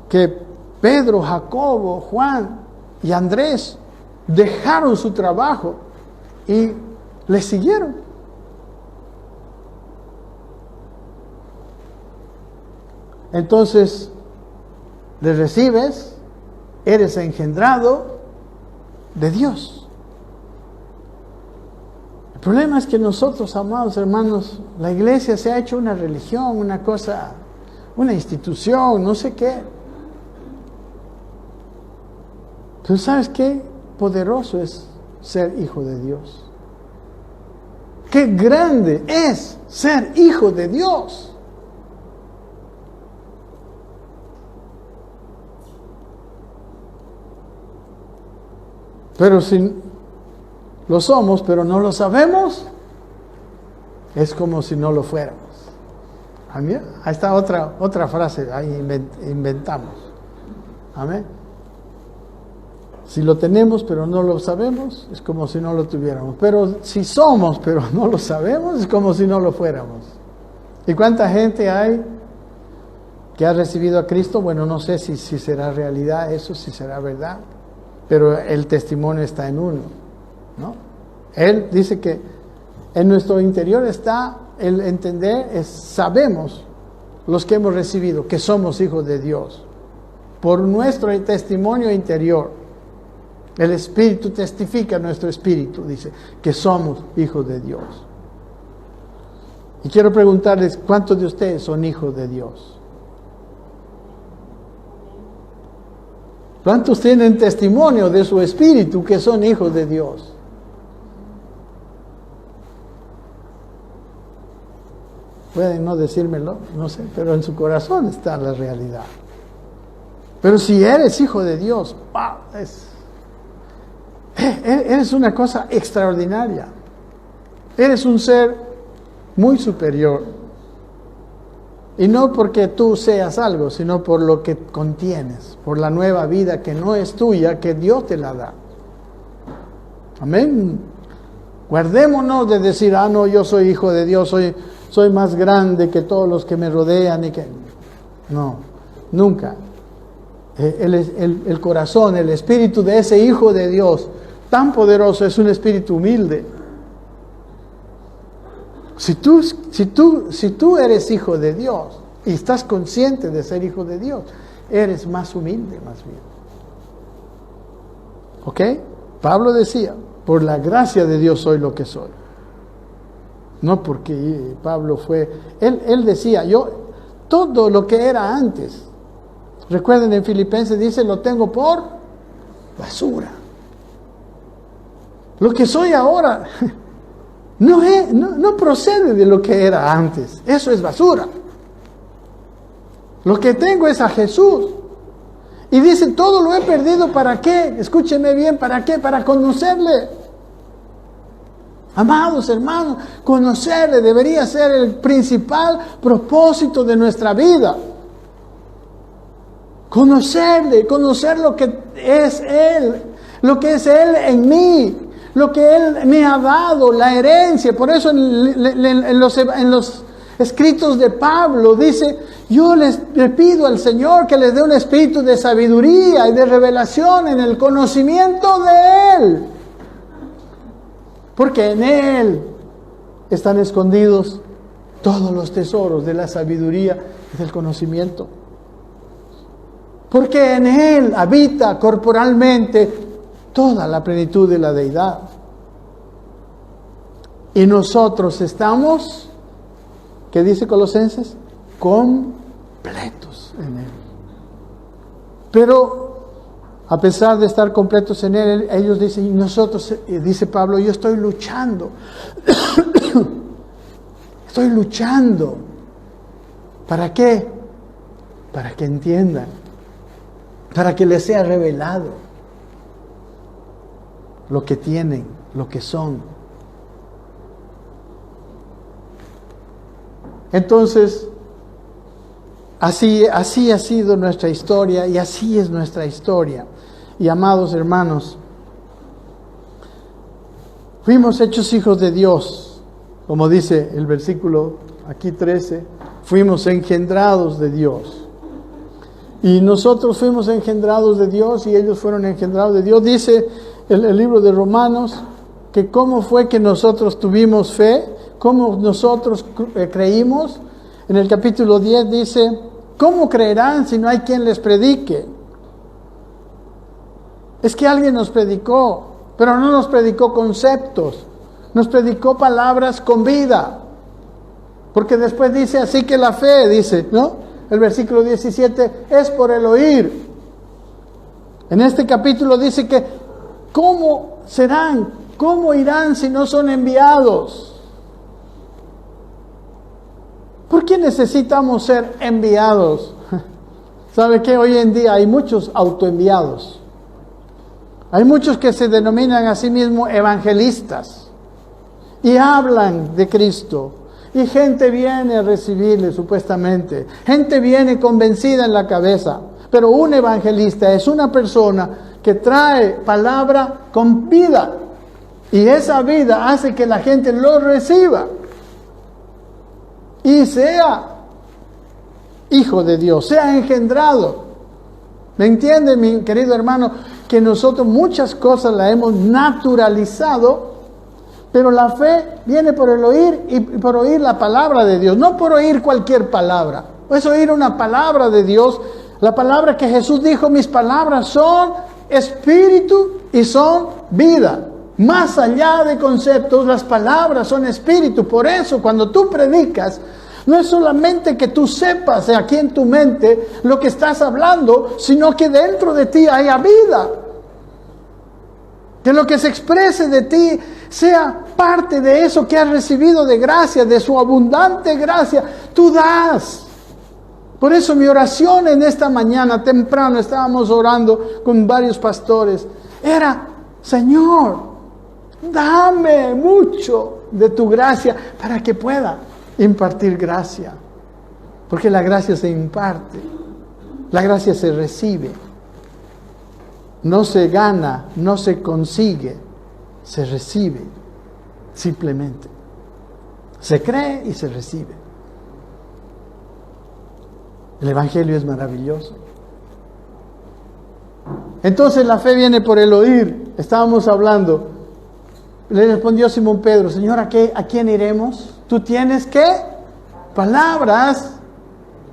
que Pedro, Jacobo, Juan y Andrés dejaron su trabajo y les siguieron. Entonces, le recibes, eres engendrado de Dios. problema es que nosotros, amados hermanos, la iglesia se ha hecho una religión, una cosa, una institución, no sé qué. Pero ¿sabes qué? Poderoso es ser hijo de Dios. Qué grande es ser hijo de Dios. Pero si lo somos, pero no lo sabemos, es como si no lo fuéramos. Amén. Ahí está otra frase, ahí inventamos. Amén. Si lo tenemos, pero no lo sabemos, es como si no lo tuviéramos. Pero si somos, pero no lo sabemos, es como si no lo fuéramos. ¿Y cuánta gente hay que ha recibido a Cristo? Bueno, no sé si será realidad eso, si será verdad, pero el testimonio está en uno, ¿no? Él dice que en nuestro interior está el entender, sabemos los que hemos recibido, que somos hijos de Dios, por nuestro testimonio interior. El Espíritu testifica, nuestro espíritu dice que somos hijos de Dios. Y quiero preguntarles, ¿cuántos de ustedes son hijos de Dios? ¿Cuántos tienen testimonio de su espíritu que son hijos de Dios? Pueden no decírmelo, no sé, pero en su corazón está la realidad. Pero si eres hijo de Dios, ¡wow! Eres una cosa extraordinaria. Eres un ser muy superior. Y no porque tú seas algo, sino por lo que contienes, por la nueva vida que no es tuya, que Dios te la da. Amén. Guardémonos de decir, no, yo soy hijo de Dios, soy más grande que todos los que me rodean. No, nunca. El corazón, el espíritu de ese hijo de Dios tan poderoso es un espíritu humilde. Si tú eres hijo de Dios y estás consciente de ser hijo de Dios, eres más humilde, más bien. ¿Ok? Pablo decía, por la gracia de Dios soy lo que soy. No porque Pablo fue... Él decía, todo lo que era antes, recuerden en Filipenses dice, lo tengo por basura. Lo que soy ahora... No procede de lo que era antes. Eso es basura. Lo que tengo es a Jesús. Y dice, todo lo he perdido, ¿para qué? Escúcheme bien, ¿para qué? Para conocerle. Amados hermanos, conocerle debería ser el principal propósito de nuestra vida. Conocerle, conocer lo que es Él en mí. Lo que Él me ha dado, la herencia. Por eso en los escritos de Pablo dice, le pido al Señor que les dé un espíritu de sabiduría y de revelación en el conocimiento de Él. Porque en Él están escondidos todos los tesoros de la sabiduría y del conocimiento. Porque en Él habita corporalmente toda la plenitud de la deidad. Y nosotros estamos, ¿qué dice Colosenses? Completos en Él. Pero a pesar de estar completos en Él, ellos dicen, y nosotros, dice Pablo, yo estoy luchando. Estoy luchando. ¿Para qué? Para que entiendan. Para que les sea revelado lo que tienen, lo que son. Entonces, así ha sido nuestra historia y así es nuestra historia. Y amados hermanos, fuimos hechos hijos de Dios, como dice el versículo aquí 13, fuimos engendrados de Dios. Y nosotros fuimos engendrados de Dios y ellos fueron engendrados de Dios. Dice el libro de Romanos que cómo fue que nosotros tuvimos fe, cómo nosotros creímos. En el capítulo 10 dice, ¿cómo creerán si no hay quien les predique? Es que alguien nos predicó, pero no nos predicó conceptos, nos predicó palabras con vida. Porque después dice, así que la fe, dice, ¿no? El versículo 17, es por el oír. En este capítulo dice que, ¿cómo serán? ¿Cómo irán si no son enviados? ¿Por qué necesitamos ser enviados? ¿Sabe qué? Hoy en día hay muchos autoenviados. Hay muchos que se denominan a sí mismos evangelistas y hablan de Cristo. Y gente viene a recibirle supuestamente. Gente viene convencida en la cabeza. Pero un evangelista es una persona que trae palabra con vida. Y esa vida hace que la gente lo reciba. Y sea hijo de Dios, sea engendrado. ¿Me entiende, mi querido hermano? Que nosotros muchas cosas la hemos naturalizado, pero la fe viene por el oír y por oír la palabra de Dios, no por oír cualquier palabra. Es oír una palabra de Dios, la palabra que Jesús dijo, mis palabras son espíritu y son vida. Más allá de conceptos, las palabras son espíritu. Por eso, cuando tú predicas, no es solamente que tú sepas aquí en tu mente lo que estás hablando, sino que dentro de ti haya vida. Que lo que se exprese de ti sea parte de eso que has recibido de gracia, de su abundante gracia. Tú das. Por eso mi oración en esta mañana temprano, estábamos orando con varios pastores, era, Señor, dame mucho de tu gracia para que pueda impartir gracia. Porque la gracia se imparte, la gracia se recibe. No se gana, no se consigue, se recibe simplemente. Se cree y se recibe. El Evangelio es maravilloso. Entonces la fe viene por el oír. Estábamos hablando. Le respondió Simón Pedro, Señor, ¿a quién iremos? Tú tienes ¿qué? Palabras,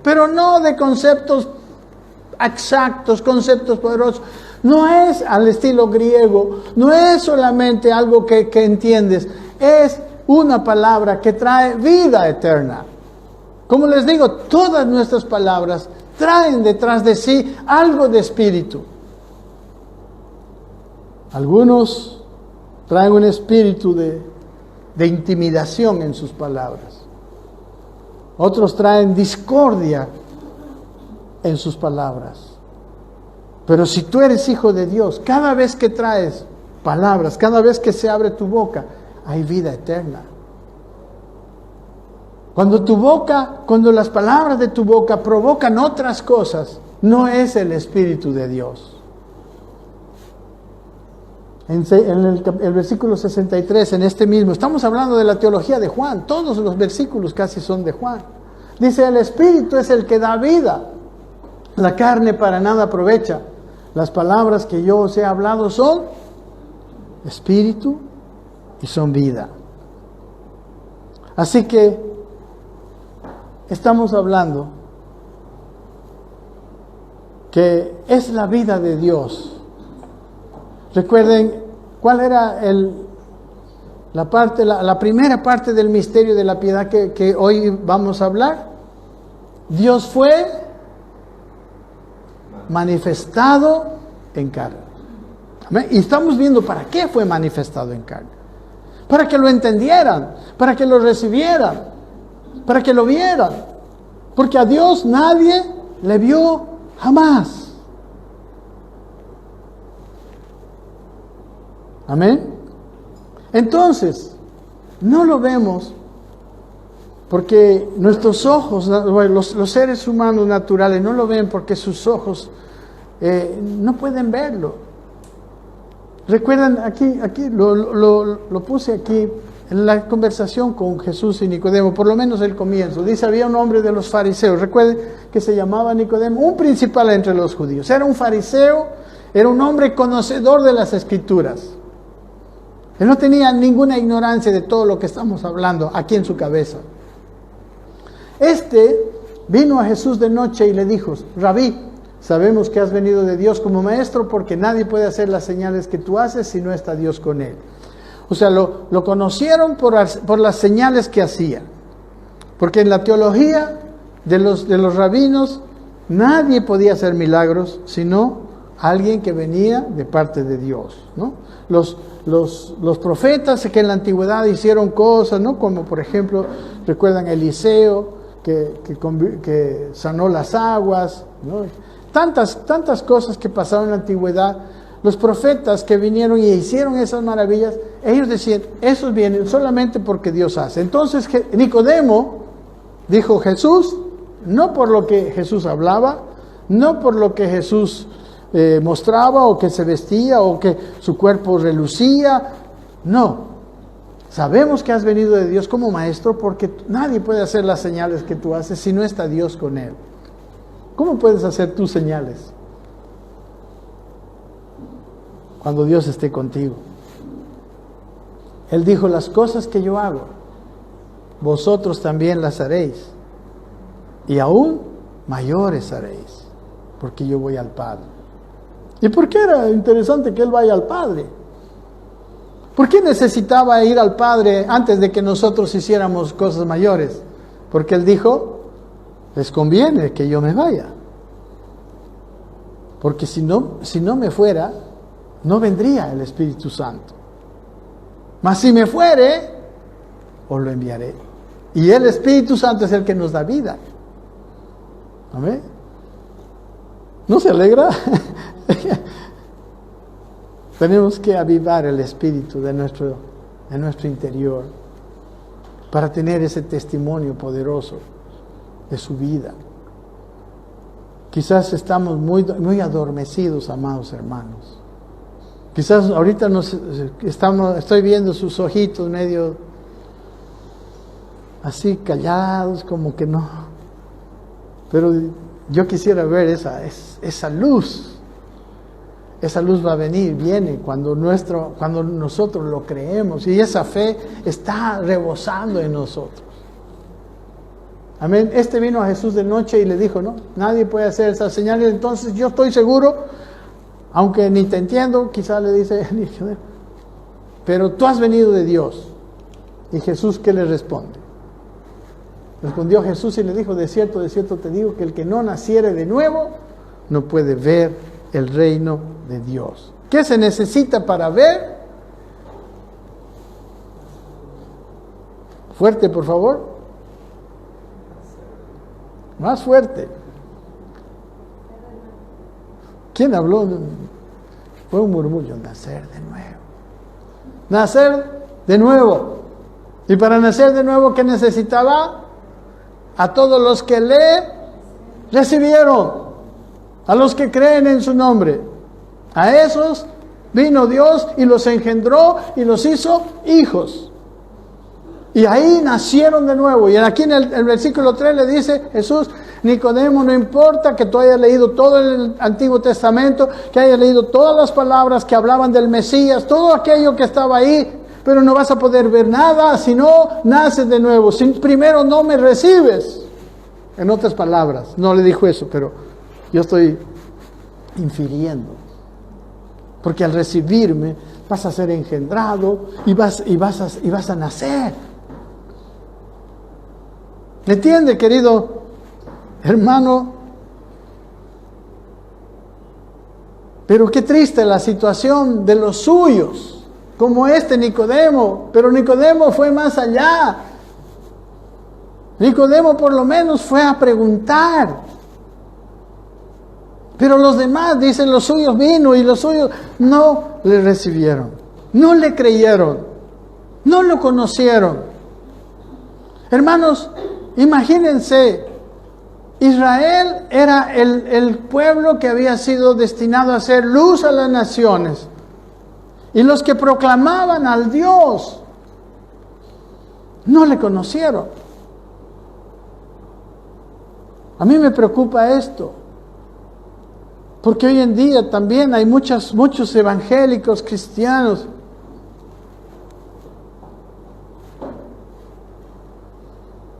pero no de conceptos exactos, conceptos poderosos. No es al estilo griego, no es solamente algo que entiendes, es una palabra que trae vida eterna. Como les digo, todas nuestras palabras traen detrás de sí algo de espíritu. Algunos traen un espíritu de intimidación en sus palabras. Otros traen discordia en sus palabras. Pero si tú eres hijo de Dios, cada vez que traes palabras, cada vez que se abre tu boca, hay vida eterna. Cuando las palabras de tu boca provocan otras cosas, no es el Espíritu de Dios. En el versículo 63, en este mismo, estamos hablando de la teología de Juan, todos los versículos casi son de Juan. Dice, el Espíritu es el que da vida, la carne para nada aprovecha. Las palabras que yo os he hablado son Espíritu y son vida. Así que estamos hablando que es la vida de Dios. Recuerden, ¿cuál era la primera parte del misterio de la piedad que hoy vamos a hablar? Dios fue manifestado en carne. ¿Amén? Y estamos viendo para qué fue manifestado en carne. Para que lo entendieran, para que lo recibieran, para que lo vieran. Porque a Dios nadie le vio jamás. Amén. Entonces, no lo vemos porque nuestros ojos, los seres humanos naturales no lo ven porque sus ojos no pueden verlo. Recuerdan, aquí lo puse aquí en la conversación con Jesús y Nicodemo, por lo menos el comienzo. Dice, había un hombre de los fariseos, recuerden que se llamaba Nicodemo, un principal entre los judíos. Era un fariseo, era un hombre conocedor de las Escrituras. Él no tenía ninguna ignorancia de todo lo que estamos hablando aquí en su cabeza. Vino a Jesús de noche y le dijo, Rabí, sabemos que has venido de Dios como maestro porque nadie puede hacer las señales que tú haces si no está Dios con él. O sea, lo conocieron por las señales que hacía. Porque en la teología de los rabinos, nadie podía hacer milagros, sino alguien que venía de parte de Dios, ¿no? Los profetas que en la antigüedad hicieron cosas, ¿no? Como por ejemplo, recuerdan Eliseo, que sanó las aguas, ¿no? Tantas cosas que pasaron en la antigüedad. Los profetas que vinieron y hicieron esas maravillas, ellos decían, esos vienen solamente porque Dios hace. Entonces Nicodemo dijo, Jesús, no por lo que Jesús hablaba, no por lo que Jesús mostraba, o que se vestía, o que su cuerpo relucía, no. Sabemos que has venido de Dios como maestro, porque nadie puede hacer las señales que tú haces si no está Dios con él. ¿Cómo puedes hacer tus señales cuando Dios esté contigo? Él dijo, las cosas que yo hago, vosotros también las haréis, y aún mayores haréis, porque yo voy al Padre. ¿Y por qué era interesante que Él vaya al Padre? ¿Por qué necesitaba ir al Padre antes de que nosotros hiciéramos cosas mayores? Porque Él dijo, les conviene que yo me vaya. Porque si no me fuera, no vendría el Espíritu Santo. Mas si me fuere, os lo enviaré. Y el Espíritu Santo es el que nos da vida. ¿Amén? ¿No se alegra? Tenemos que avivar el espíritu de nuestro interior para tener ese testimonio poderoso de su vida. Quizás estamos muy adormecidos, amados hermanos. Quizás ahorita estoy viendo sus ojitos medio así callados, como que no. Pero yo quisiera ver esa luz. Esa luz va a venir, viene cuando nosotros lo creemos, y esa fe está rebosando en nosotros. Amén. Vino a Jesús de noche y le dijo, no, nadie puede hacer esas señales. Entonces yo estoy seguro, aunque ni te entiendo, quizás le dice, pero tú has venido de Dios. Y Jesús, ¿qué le responde? Respondió Jesús y le dijo, de cierto te digo, que el que no naciere de nuevo no puede ver el reino de Dios. ¿Qué se necesita para ver? Fuerte, por favor. Más fuerte. ¿Quién habló? Fue un murmullo. Nacer de nuevo. Nacer de nuevo. Y para nacer de nuevo, ¿qué necesitaba? A todos los que le recibieron. A los que creen en su nombre. A esos vino Dios y los engendró y los hizo hijos. Y ahí nacieron de nuevo. Y aquí en el versículo 3 le dice Jesús, Nicodemo, no importa que tú hayas leído todo el Antiguo Testamento, que hayas leído todas las palabras que hablaban del Mesías, todo aquello que estaba ahí, pero no vas a poder ver nada si no naces de nuevo. Si primero no me recibes. En otras palabras, no le dijo eso, pero yo estoy infiriendo. Porque al recibirme vas a ser engendrado y vas a nacer. ¿Me entiende, querido hermano? Pero qué triste la situación de los suyos, como Nicodemo. Pero Nicodemo fue más allá. Nicodemo por lo menos fue a preguntar. Pero los demás, dicen, los suyos vino y los suyos no le recibieron, no le creyeron, no lo conocieron. Hermanos, imagínense, Israel era el pueblo que había sido destinado a ser luz a las naciones. Y los que proclamaban al Dios no le conocieron. A mí me preocupa esto. Porque hoy en día también hay muchos evangélicos cristianos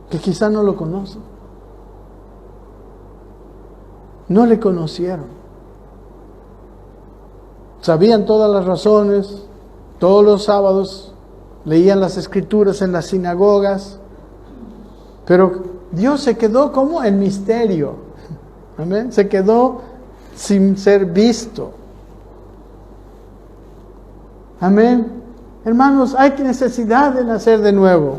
que quizá no lo conocen. No le conocieron. Sabían todas las razones, todos los sábados leían las escrituras en las sinagogas, pero Dios se quedó como en misterio. Amén. Se quedó sin ser visto. Amén. Hermanos, hay necesidad de nacer de nuevo.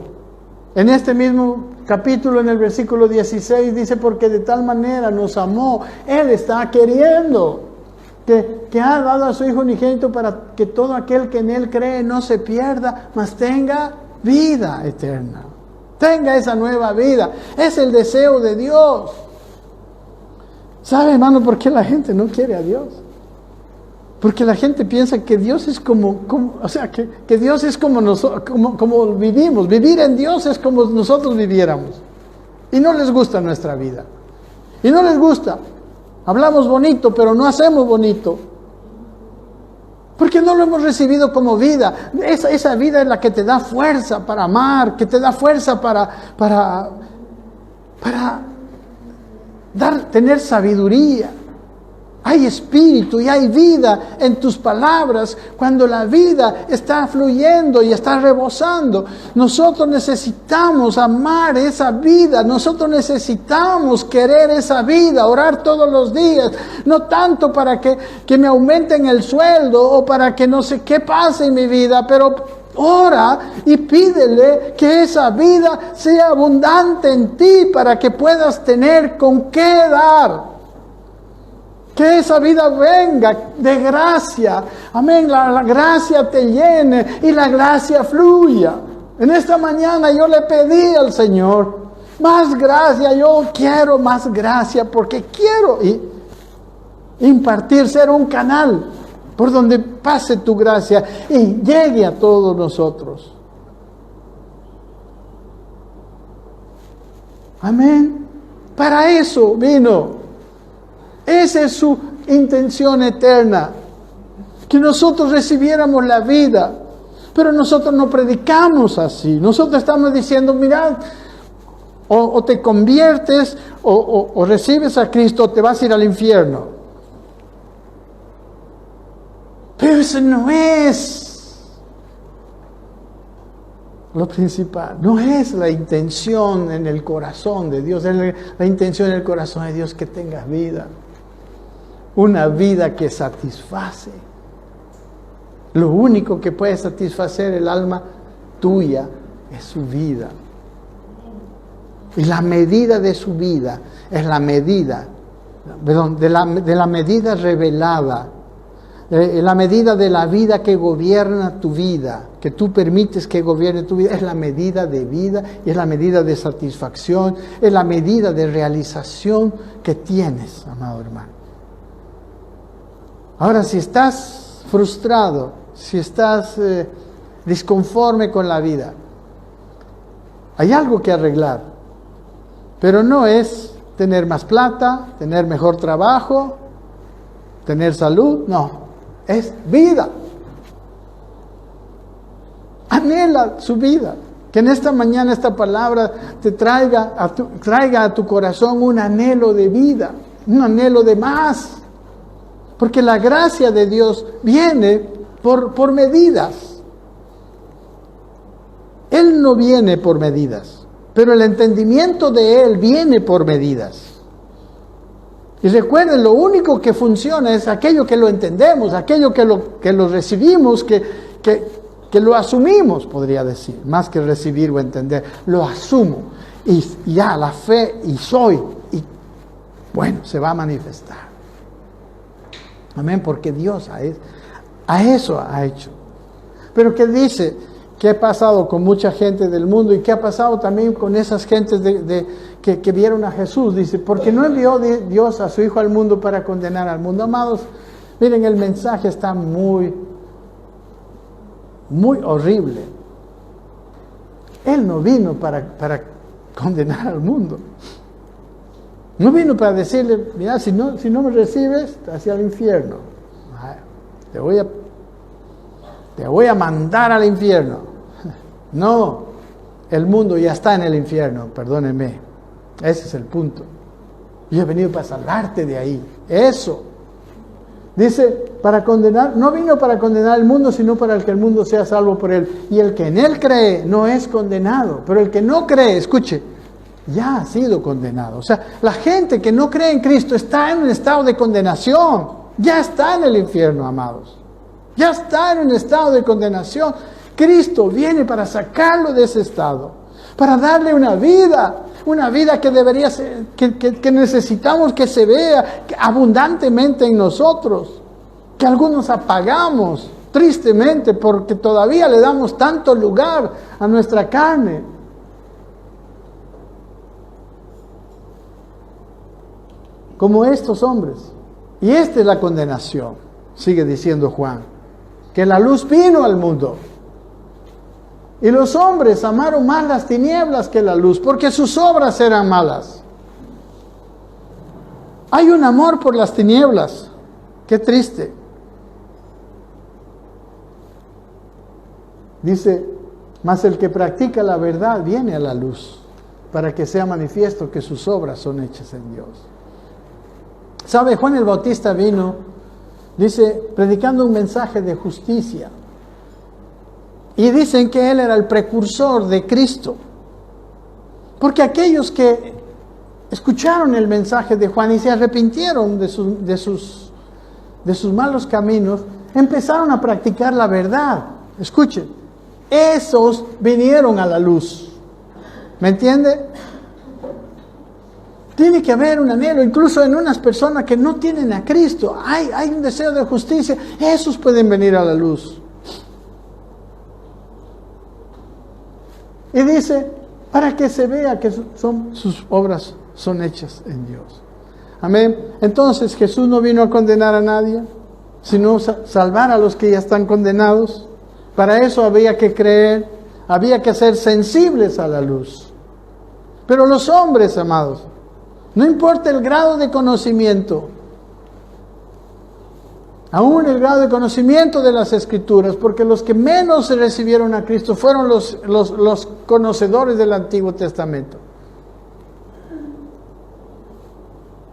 En este mismo capítulo, en el versículo 16, dice, porque de tal manera nos amó. Él está queriendo que ha dado a su Hijo unigénito para que todo aquel que en Él cree no se pierda, mas tenga vida eterna. Tenga esa nueva vida. Es el deseo de Dios. ¿Sabe, hermano, por qué la gente no quiere a Dios? Porque la gente piensa que Dios es que Dios es como vivimos. Vivir en Dios es como nosotros viviéramos. Y no les gusta nuestra vida. Y no les gusta. Hablamos bonito, pero no hacemos bonito. Porque no lo hemos recibido como vida. Esa vida es la que te da fuerza para amar, que te da fuerza para tener sabiduría. Hay espíritu y hay vida en tus palabras cuando la vida está fluyendo y está rebosando. Nosotros necesitamos amar esa vida, nosotros necesitamos querer esa vida, orar todos los días, no tanto para que me aumenten el sueldo o para que no sé qué pase en mi vida, pero ora y pídele que esa vida sea abundante en ti para que puedas tener con qué dar. Que esa vida venga de gracia. Amén. La gracia te llene y la gracia fluya. En esta mañana yo le pedí al Señor más gracia. Yo quiero más gracia porque quiero impartir, ser un canal por donde pase tu gracia y llegue a todos nosotros. Amén. Para eso vino. Esa es su intención eterna, que nosotros recibiéramos la vida, pero nosotros no predicamos así. Nosotros estamos diciendo, mirad, o te conviertes o recibes a Cristo o te vas a ir al infierno. Pero eso no es lo principal, no es la intención en el corazón de Dios, es la intención en el corazón de Dios que tengas vida. Una vida que satisface. Lo único que puede satisfacer el alma tuya es su vida. Y la medida de su vida es la medida, de la medida revelada, la medida de la vida que gobierna tu vida, que tú permites que gobierne tu vida, es la medida de vida y es la medida de satisfacción, es la medida de realización que tienes, amado hermano. Ahora, si estás frustrado, si estás disconforme con la vida, hay algo que arreglar, pero no es tener más plata, tener mejor trabajo, tener salud, no, es vida. Anhela su vida, que en esta mañana esta palabra te traiga a tu corazón un anhelo de vida, un anhelo de más. Porque la gracia de Dios viene por medidas. Él no viene por medidas, pero el entendimiento de Él viene por medidas. Y recuerden, lo único que funciona es aquello que lo entendemos, aquello que lo recibimos, que lo asumimos, podría decir, más que recibir o entender, lo asumo. Y ya la fe, y soy, y bueno, se va a manifestar. Amén, porque Dios a eso ha hecho. Pero ¿qué dice? ¿Qué ha pasado con mucha gente del mundo? ¿Y qué ha pasado también con esas gentes que vieron a Jesús? Dice, porque no envió Dios a su Hijo al mundo para condenar al mundo. Amados, miren, el mensaje está muy, muy horrible. Él no vino para condenar al mundo. No vino para decirle, mira, si no me recibes, hacia el infierno. Te voy a mandar al infierno. No, el mundo ya está en el infierno, perdónenme. Ese es el punto. Yo he venido para salvarte de ahí. Eso. Dice, para condenar, no vino para condenar el mundo, sino para que el mundo sea salvo por él. Y el que en él cree no es condenado, pero el que no cree, escuche, ya ha sido condenado. O sea, la gente que no cree en Cristo está en un estado de condenación, ya está en el infierno, amados. Ya está en un estado de condenación. Cristo viene para sacarlo de ese estado, para darle una vida que debería ser, que necesitamos que se vea abundantemente en nosotros, que algunos apagamos tristemente porque todavía le damos tanto lugar a nuestra carne. Como estos hombres. Y esta es la condenación, sigue diciendo Juan, que la luz vino al mundo. Y los hombres amaron más las tinieblas que la luz, porque sus obras eran malas. Hay un amor por las tinieblas. Qué triste. Dice, mas el que practica la verdad viene a la luz, para que sea manifiesto que sus obras son hechas en Dios. ¿Sabe? Juan el Bautista vino, dice, predicando un mensaje de justicia. Y dicen que él era el precursor de Cristo. Porque aquellos que escucharon el mensaje de Juan y se arrepintieron de sus malos caminos, empezaron a practicar la verdad. Escuchen, esos vinieron a la luz. ¿Me entiende? Tiene que haber un anhelo, incluso en unas personas que no tienen a Cristo. Hay un deseo de justicia. Esos pueden venir a la luz. Y dice, para que se vea que sus obras son hechas en Dios. Amén. Entonces Jesús no vino a condenar a nadie, sino salvar a los que ya están condenados. Para eso había que creer, había que ser sensibles a la luz. Pero los hombres, amados, no importa el grado de conocimiento, aún el grado de conocimiento de las Escrituras, porque los que menos recibieron a Cristo fueron los conocedores del Antiguo Testamento.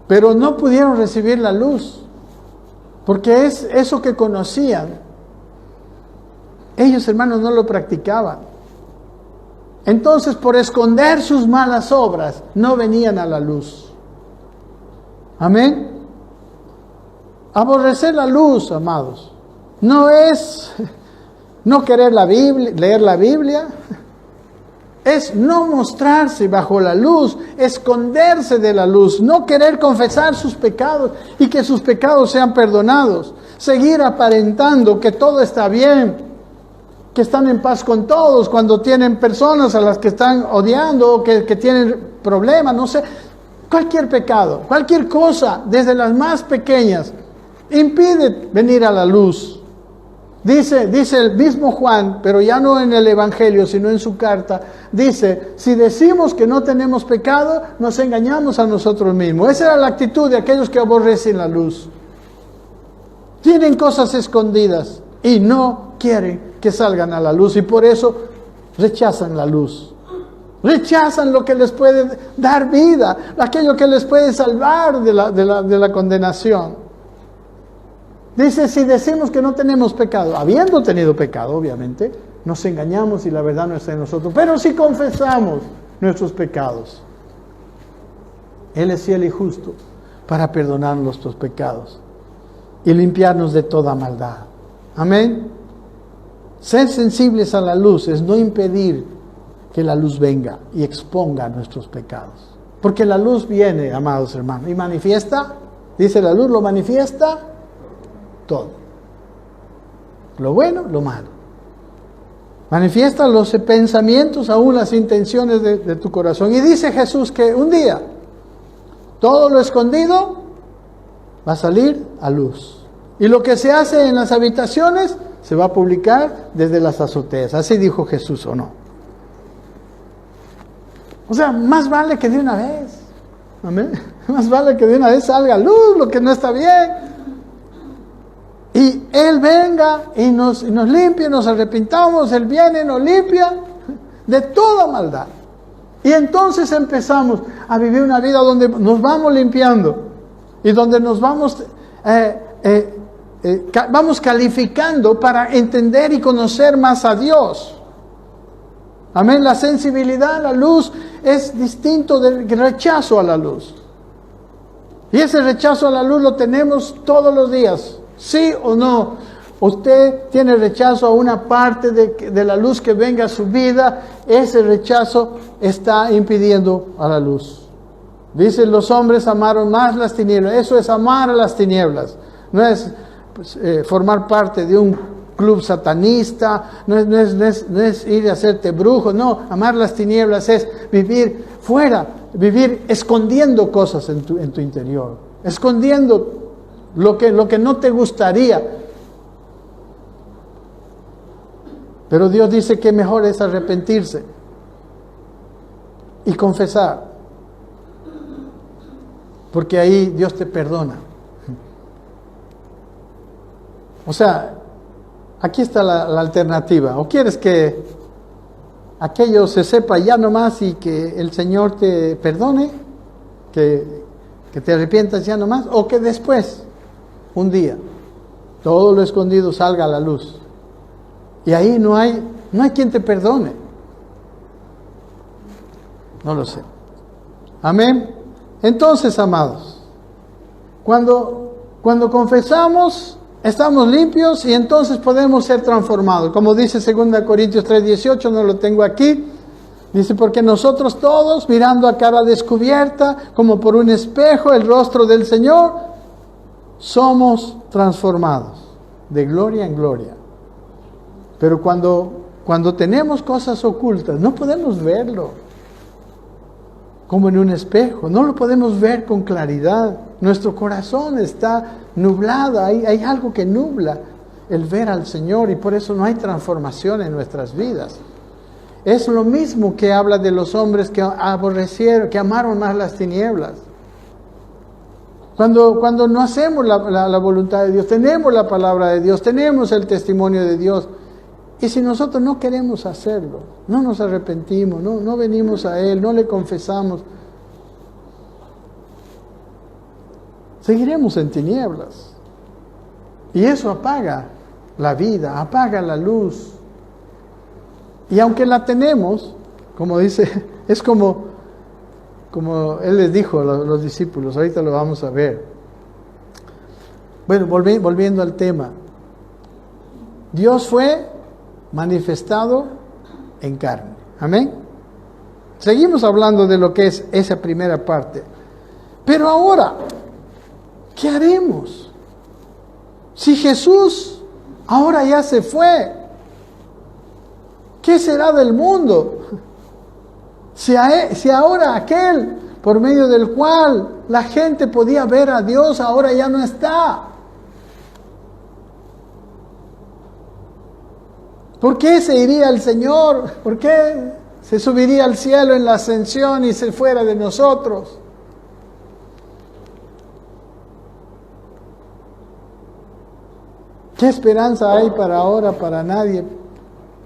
Pero no pudieron recibir la luz, porque es eso que conocían. Ellos, hermanos, no lo practicaban. Entonces, por esconder sus malas obras, no venían a la luz. Amén. Aborrecer la luz, amados, no es no querer leer la Biblia, es no mostrarse bajo la luz, esconderse de la luz, no querer confesar sus pecados y que sus pecados sean perdonados, seguir aparentando que todo está bien, que están en paz con todos cuando tienen personas a las que están odiando, que tienen problemas, no sé, cualquier pecado, cualquier cosa, desde las más pequeñas, impide venir a la luz. Dice el mismo Juan, pero ya no en el Evangelio, sino en su carta, dice, si decimos que no tenemos pecado, nos engañamos a nosotros mismos. Esa era la actitud de aquellos que aborrecen la luz. Tienen cosas escondidas y no quieren que salgan a la luz y por eso rechazan la luz. Rechazan lo que les puede dar vida, aquello que les puede salvar de la condenación. Dice, si decimos que no tenemos pecado, habiendo tenido pecado, obviamente, nos engañamos y la verdad no está en nosotros. Pero si confesamos nuestros pecados, Él es fiel y justo para perdonar nuestros pecados y limpiarnos de toda maldad. Amén. Ser sensibles a la luz es no impedir que la luz venga y exponga nuestros pecados. Porque la luz viene, amados hermanos, y manifiesta, dice la luz, lo manifiesta todo. Lo bueno, lo malo. Manifiesta los pensamientos, aún las intenciones de tu corazón. Y dice Jesús que un día todo lo escondido va a salir a luz. Y lo que se hace en las habitaciones se va a publicar desde las azoteas. Así dijo Jesús, ¿o no? O sea, más vale que de una vez. Amén. Más vale que de una vez salga a luz lo que no está bien. Y Él venga y nos limpie, nos arrepintamos, Él viene, nos limpia de toda maldad. Y entonces empezamos a vivir una vida donde nos vamos limpiando y donde nos vamos vamos calificando para entender y conocer más a Dios. Amén. La sensibilidad a la luz es distinto del rechazo a la luz. Y ese rechazo a la luz lo tenemos todos los días, ¿sí o no? Usted tiene rechazo a una parte de la luz que venga a su vida, ese rechazo está impidiendo a la luz. Dicen, los hombres amaron más las tinieblas. Eso es amar a las tinieblas. No es formar parte de un club satanista, no es ir a hacerte brujo. No, amar las tinieblas es vivir fuera, vivir escondiendo cosas en tu interior, escondiendo lo que no te gustaría. Pero Dios dice que mejor es arrepentirse y confesar, porque ahí Dios te perdona. O sea, aquí está la alternativa. O quieres que aquello se sepa ya nomás y que el Señor te perdone, que te arrepientas ya nomás, o que después, un día, todo lo escondido salga a la luz. Y ahí no hay quien te perdone. No lo sé. Amén. Entonces, amados, cuando confesamos, estamos limpios y entonces podemos ser transformados. Como dice 2 Corintios 3:18, no lo tengo aquí. Dice, porque nosotros todos, mirando a cara descubierta, como por un espejo, el rostro del Señor, somos transformados de gloria en gloria. Pero cuando tenemos cosas ocultas, no podemos verlo como en un espejo, no lo podemos ver con claridad. Nuestro corazón está nublado, hay algo que nubla el ver al Señor y por eso no hay transformación en nuestras vidas. Es lo mismo que habla de los hombres que aborrecieron, que amaron más las tinieblas. Cuando no hacemos la voluntad de Dios, tenemos la palabra de Dios, tenemos el testimonio de Dios, y si nosotros no queremos hacerlo, no nos arrepentimos, no venimos a Él, no le confesamos, seguiremos en tinieblas. Y eso apaga la vida, apaga la luz. Y aunque la tenemos, como dice, es como Él les dijo a los discípulos, ahorita lo vamos a ver. Bueno, volviendo al tema. Dios fue manifestado en carne. Amén. Seguimos hablando de lo que es esa primera parte. Pero ahora, ¿qué haremos? Si Jesús ahora ya se fue, ¿qué será del mundo? Si ahora aquel por medio del cual la gente podía ver a Dios ahora ya no está. ¿Por qué se iría el Señor? ¿Por qué se subiría al cielo en la ascensión y se fuera de nosotros? ¿Qué esperanza hay para ahora, para nadie,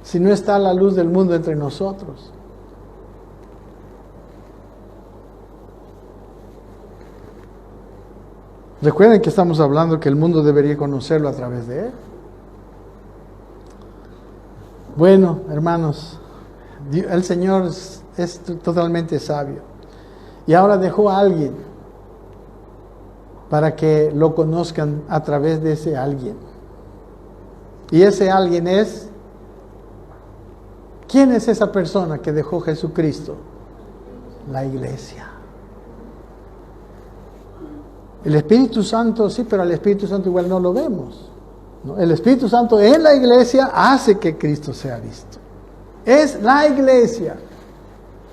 si no está la luz del mundo entre nosotros? Recuerden que estamos hablando que el mundo debería conocerlo a través de Él. Bueno, hermanos, el Señor es totalmente sabio. Y ahora dejó a alguien para que lo conozcan a través de ese alguien. Y ese alguien es... ¿Quién es esa persona que dejó Jesucristo? La iglesia. El Espíritu Santo, sí, pero al Espíritu Santo igual no lo vemos. ¿No? El Espíritu Santo en la iglesia hace que Cristo sea visto. Es la iglesia.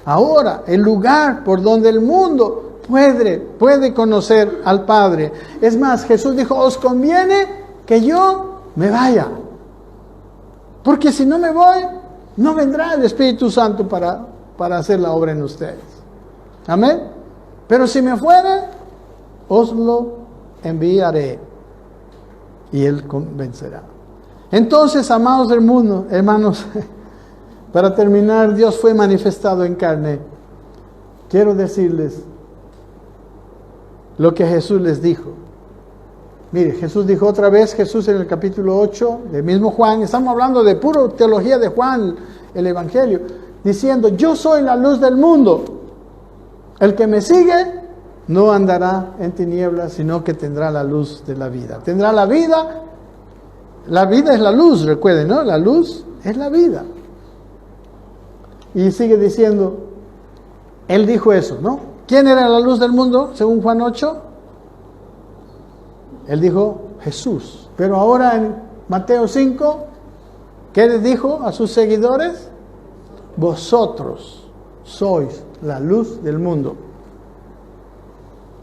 Ahora, el lugar por donde el mundo puede conocer al Padre. Es más, Jesús dijo, os conviene que yo me vaya. Porque si no me voy, no vendrá el Espíritu Santo para hacer la obra en ustedes. Amén. Pero si me fuere, os lo enviaré y Él convencerá. Entonces, amados del mundo, hermanos, para terminar, Dios fue manifestado en carne. Quiero decirles lo que Jesús les dijo. Mire, Jesús dijo otra vez, Jesús en el capítulo 8 del mismo Juan, estamos hablando de pura teología de Juan, el Evangelio, diciendo, yo soy la luz del mundo. El que me sigue no andará en tinieblas, sino que tendrá la luz de la vida. Tendrá la vida. La vida es la luz, recuerden, ¿no? La luz es la vida. Y sigue diciendo, él dijo eso, ¿no? ¿Quién era la luz del mundo, según Juan 8? Él dijo Jesús. Pero ahora en Mateo 5, ¿qué les dijo a sus seguidores? Vosotros sois la luz del mundo.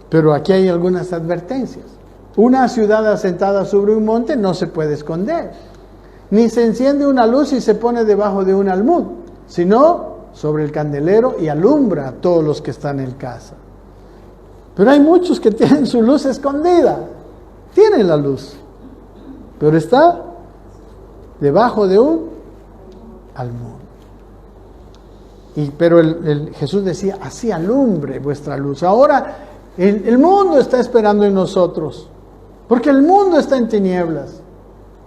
Pero aquí hay algunas advertencias. Una ciudad asentada sobre un monte no se puede esconder, ni se enciende una luz y se pone debajo de un almud, sino sobre el candelero y alumbra a todos los que están en casa. Pero hay muchos que tienen su luz escondida. Tienen la luz, pero está debajo de un almud. Pero Jesús decía, así alumbre vuestra luz. Ahora el mundo está esperando en nosotros, porque el mundo está en tinieblas.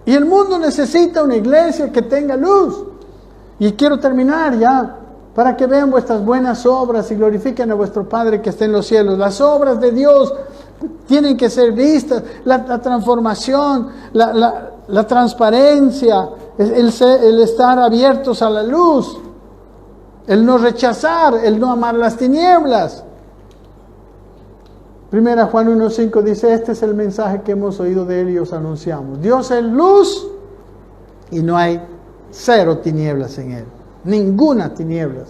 Y el mundo necesita una iglesia que tenga luz. Y quiero terminar ya, para que vean vuestras buenas obras y glorifiquen a vuestro Padre que está en los cielos. Las obras de Dios tienen que ser vistas, la transformación, la transparencia, el estar abiertos a la luz, el no rechazar, el no amar las tinieblas. Primera Juan 1:5 dice, este es el mensaje que hemos oído de él y os anunciamos. Dios es luz y no hay cero tinieblas en él, ninguna tinieblas.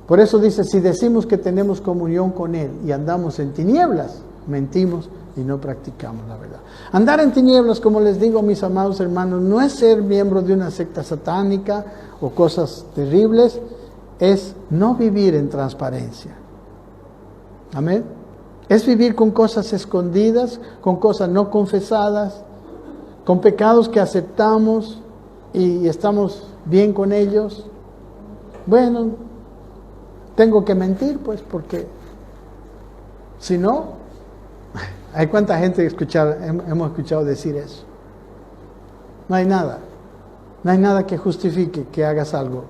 Por eso dice, si decimos que tenemos comunión con él y andamos en tinieblas, mentimos y no practicamos la verdad. Andar en tinieblas, como les digo, mis amados hermanos, no es ser miembro de una secta satánica o cosas terribles, es no vivir en transparencia. Amén. Es vivir con cosas escondidas, con cosas no confesadas, con pecados que aceptamos y estamos bien con ellos. Bueno, tengo que mentir, pues, porque si no, hay cuánta gente hemos escuchado decir eso. No hay nada que justifique que hagas algo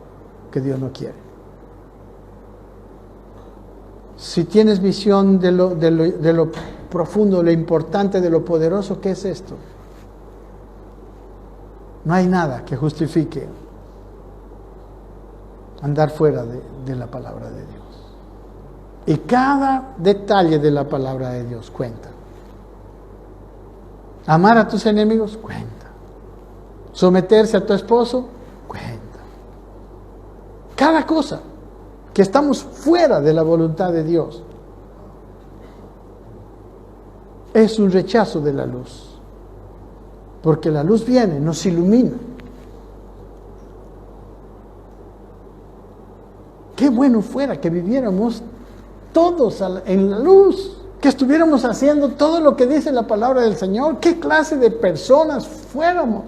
que Dios no quiere. Si tienes visión de lo profundo, lo importante, de lo poderoso, ¿qué es esto? No hay nada que justifique andar fuera de la palabra de Dios. Y cada detalle de la palabra de Dios cuenta. Amar a tus enemigos cuenta. Someterse a tu esposo cuenta. Cada cosa que estamos fuera de la voluntad de Dios es un rechazo de la luz, porque la luz viene, nos ilumina. Qué bueno fuera que viviéramos todos en la luz, que estuviéramos haciendo todo lo que dice la palabra del Señor. ¿Qué clase de personas fuéramos?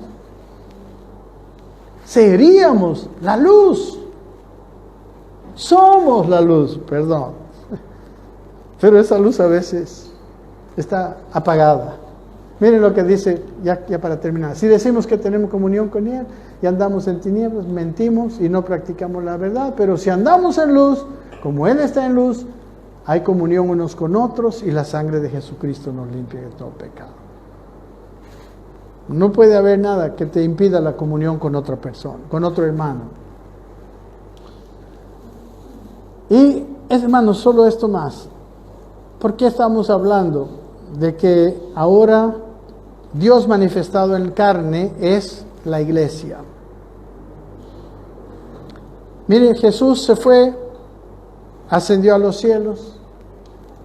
Seríamos la luz. Somos la luz, perdón. Pero esa luz a veces está apagada. Miren lo que dice, ya para terminar. Si decimos que tenemos comunión con Él y andamos en tinieblas, mentimos y no practicamos la verdad. Pero si andamos en luz, como Él está en luz, hay comunión unos con otros y la sangre de Jesucristo nos limpia de todo pecado. No puede haber nada que te impida la comunión con otra persona, con otro hermano. Y, hermanos, solo esto más. ¿Por qué estamos hablando de que ahora Dios manifestado en carne es la iglesia? Mire, Jesús se fue, ascendió a los cielos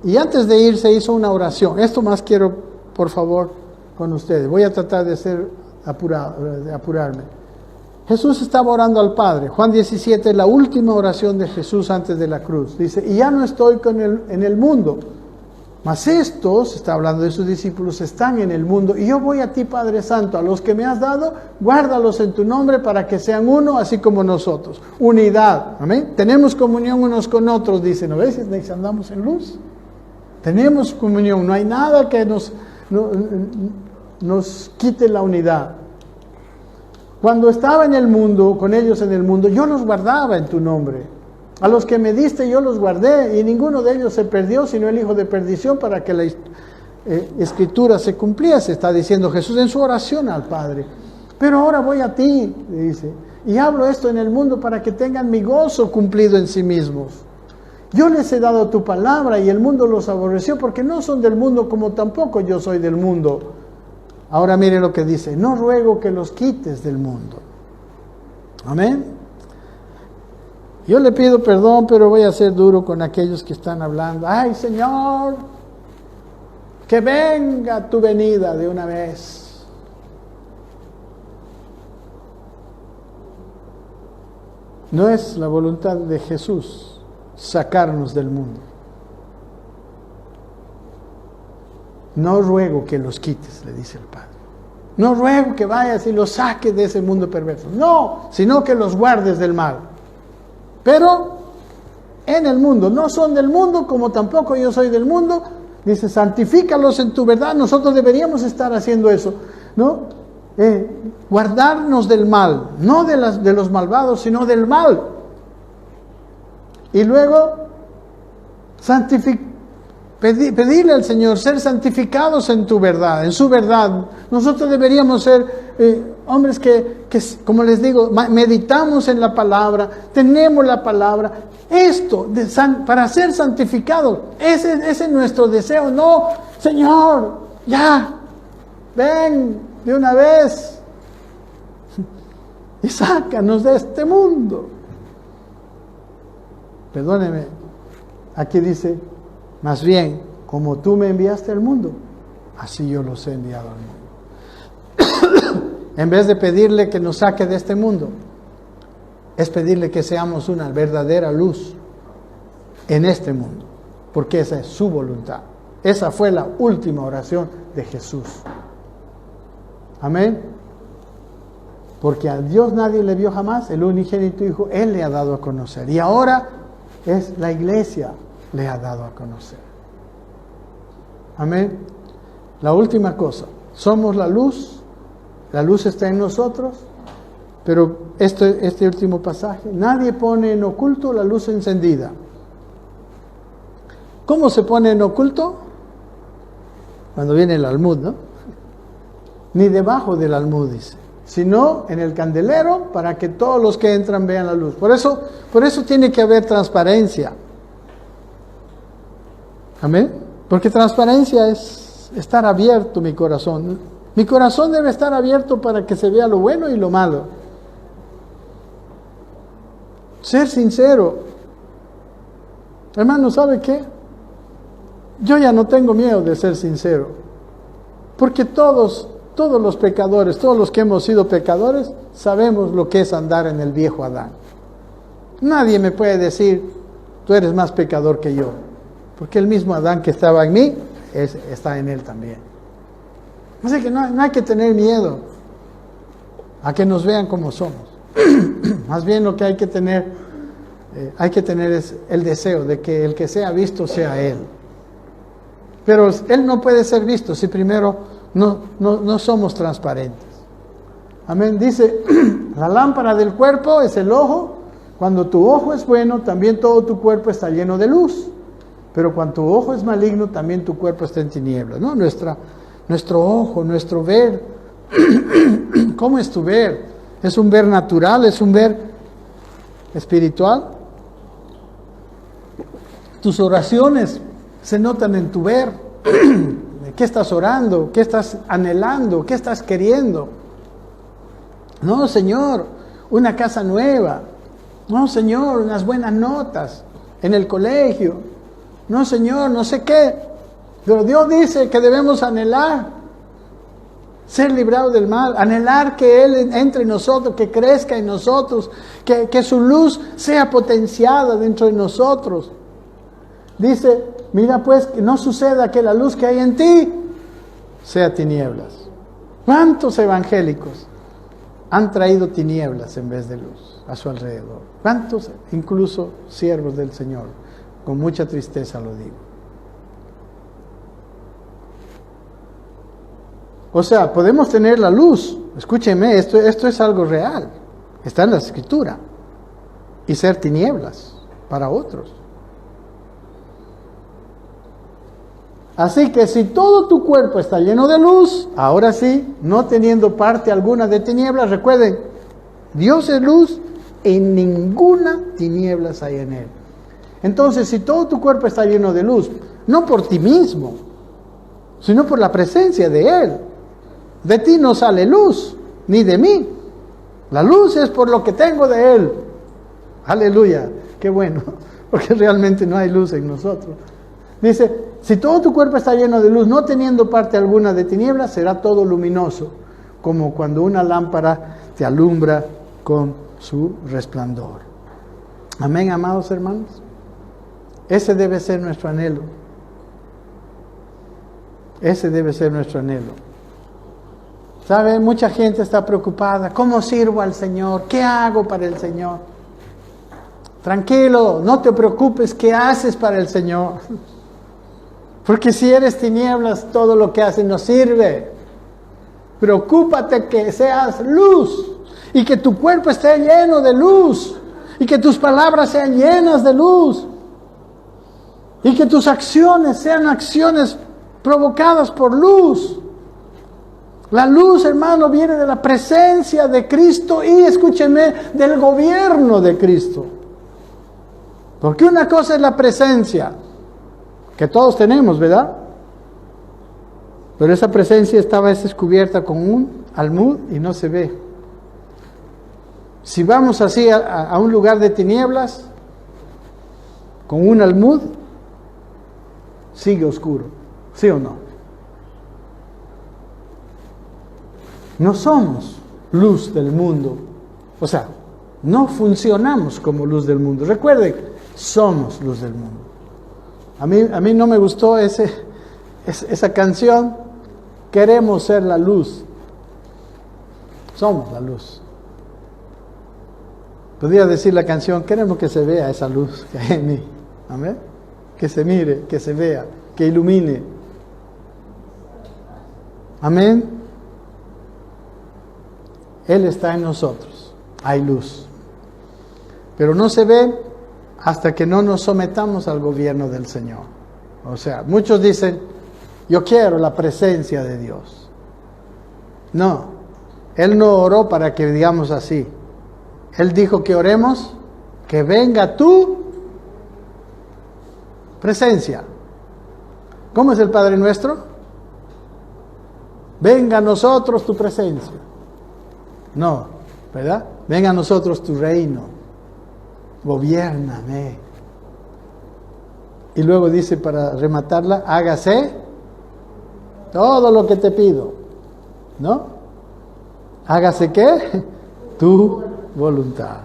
y antes de irse hizo una oración. Esto más quiero, por favor, con ustedes. Voy a tratar de apurarme. Jesús estaba orando al Padre. Juan 17, la última oración de Jesús antes de la cruz. Dice, y ya no estoy en el mundo, mas estos, está hablando de sus discípulos, están en el mundo. Y yo voy a ti, Padre Santo, a los que me has dado, guárdalos en tu nombre para que sean uno, así como nosotros. Unidad. Amén. Tenemos comunión unos con otros, dice. ¿No ves? Andamos en luz. Tenemos comunión. No hay nada que nos nos quite la unidad. Cuando estaba en el mundo, con ellos en el mundo, yo los guardaba en tu nombre. A los que me diste yo los guardé, y ninguno de ellos se perdió, sino el hijo de perdición, para que la escritura se cumpliese, está diciendo Jesús en su oración al Padre. Pero ahora voy a ti, le dice, y hablo esto en el mundo para que tengan mi gozo cumplido en sí mismos. Yo les he dado tu palabra y el mundo los aborreció, porque no son del mundo como tampoco yo soy del mundo. Ahora mire lo que dice: no ruego que los quites del mundo. Amén. Yo le pido perdón, pero voy a ser duro con aquellos que están hablando. Ay, Señor, que venga tu venida de una vez. No es la voluntad de Jesús sacarnos del mundo. No ruego que los quites, le dice el Padre. No ruego que vayas y los saques de ese mundo perverso. No, sino que los guardes del mal. Pero en el mundo, no son del mundo como tampoco yo soy del mundo. Dice, santifícalos en tu verdad. Nosotros deberíamos estar haciendo eso, ¿no? Guardarnos del mal, no de los malvados, sino del mal. Y luego, pedirle al Señor ser santificados en tu verdad, en su verdad. Nosotros deberíamos ser hombres que, como les digo, meditamos en la palabra, tenemos la palabra. Esto, para ser santificados, ese es nuestro deseo. No, Señor, ya, ven de una vez y sácanos de este mundo. Perdóneme, aquí dice, más bien, como tú me enviaste al mundo, así yo los he enviado al mundo. En vez de pedirle que nos saque de este mundo, es pedirle que seamos una verdadera luz en este mundo, porque esa es su voluntad. Esa fue la última oración de Jesús. Amén. Porque a Dios nadie le vio jamás, el unigénito Hijo, Él le ha dado a conocer. Y ahora es la iglesia le ha dado a conocer. Amén. La última cosa, somos la luz está en nosotros, pero este último pasaje, nadie pone en oculto la luz encendida. ¿Cómo se pone en oculto? Cuando viene el almud, ¿no? Ni debajo del almud, dice, sino en el candelero, para que todos los que entran vean la luz. Por eso tiene que haber transparencia. Amén. Porque transparencia es estar abierto mi corazón. Mi corazón debe estar abierto para que se vea lo bueno y lo malo. Ser sincero. Hermano, ¿sabe qué? Yo ya no tengo miedo de ser sincero. Porque todos los pecadores, todos los que hemos sido pecadores, sabemos lo que es andar en el viejo Adán. Nadie me puede decir, tú eres más pecador que yo. Porque el mismo Adán que estaba en mí, está en él también. Así que no hay que tener miedo a que nos vean como somos. Más bien lo que hay que tener es el deseo de que el que sea visto sea Él. Pero Él no puede ser visto si primero no somos transparentes. Amén. Dice, la lámpara del cuerpo es el ojo. Cuando tu ojo es bueno, también todo tu cuerpo está lleno de luz. Pero cuando tu ojo es maligno, también tu cuerpo está en tinieblas, ¿no? Nuestro ojo, nuestro ver. ¿Cómo es tu ver? ¿Es un ver natural? ¿Es un ver espiritual? Tus oraciones se notan en tu ver. ¿Qué estás orando? ¿Qué estás anhelando? ¿Qué estás queriendo? No, Señor, una casa nueva. No, Señor, unas buenas notas en el colegio. No, Señor, no sé qué. Pero Dios dice que debemos anhelar ser librados del mal, anhelar que Él entre en nosotros, que crezca en nosotros, que su luz sea potenciada dentro de nosotros. Dice, mira pues, que no suceda que la luz que hay en ti sea tinieblas. ¿Cuántos evangélicos han traído tinieblas en vez de luz a su alrededor? ¿Cuántos, incluso siervos del Señor? Con mucha tristeza lo digo. O sea, podemos tener la luz. Escúcheme, esto es algo real. Está en la Escritura. Y ser tinieblas para otros. Así que si todo tu cuerpo está lleno de luz, ahora sí, no teniendo parte alguna de tinieblas, recuerden, Dios es luz y ninguna tinieblas hay en Él. Entonces, si todo tu cuerpo está lleno de luz, no por ti mismo, sino por la presencia de Él. De ti no sale luz, ni de mí. La luz es por lo que tengo de Él. Aleluya, qué bueno, porque realmente no hay luz en nosotros. Dice, si todo tu cuerpo está lleno de luz, no teniendo parte alguna de tinieblas, será todo luminoso, como cuando una lámpara te alumbra con su resplandor. Amén, amados hermanos. Ese debe ser nuestro anhelo. Ese debe ser nuestro anhelo. ¿Sabe? Mucha gente está preocupada. ¿Cómo sirvo al Señor? ¿Qué hago para el Señor? Tranquilo, no te preocupes. ¿Qué haces para el Señor? Porque si eres tinieblas, todo lo que haces no sirve. Preocúpate que seas luz y que tu cuerpo esté lleno de luz y que tus palabras sean llenas de luz y que tus acciones sean acciones provocadas por luz. La luz, hermano, viene de la presencia de Cristo y, escúcheme, del gobierno de Cristo. Porque una cosa es la presencia, que todos tenemos, ¿verdad? Pero esa presencia está a veces cubierta con un almud y no se ve. Si vamos así a un lugar de tinieblas, con un almud, sigue oscuro, ¿sí o no? No somos luz del mundo, o sea, no funcionamos como luz del mundo. Recuerden, somos luz del mundo. A mí no me gustó esa canción. Queremos ser la luz. Somos la luz. Podría decir la canción, queremos que se vea esa luz que hay en mí. Amén. Que se mire, que se vea, que ilumine. Amén. Él está en nosotros. Hay luz. Pero no se ve hasta que no nos sometamos al gobierno del Señor. O sea, muchos dicen, yo quiero la presencia de Dios. No, Él no oró para que digamos así. Él dijo que oremos, que venga tu presencia. ¿Cómo es el Padre Nuestro? Venga a nosotros tu presencia. No, ¿verdad? Venga a nosotros tu reino. Gobiérname. Y luego dice para rematarla, hágase todo lo que te pido. ¿No? Hágase ¿qué? Tu voluntad.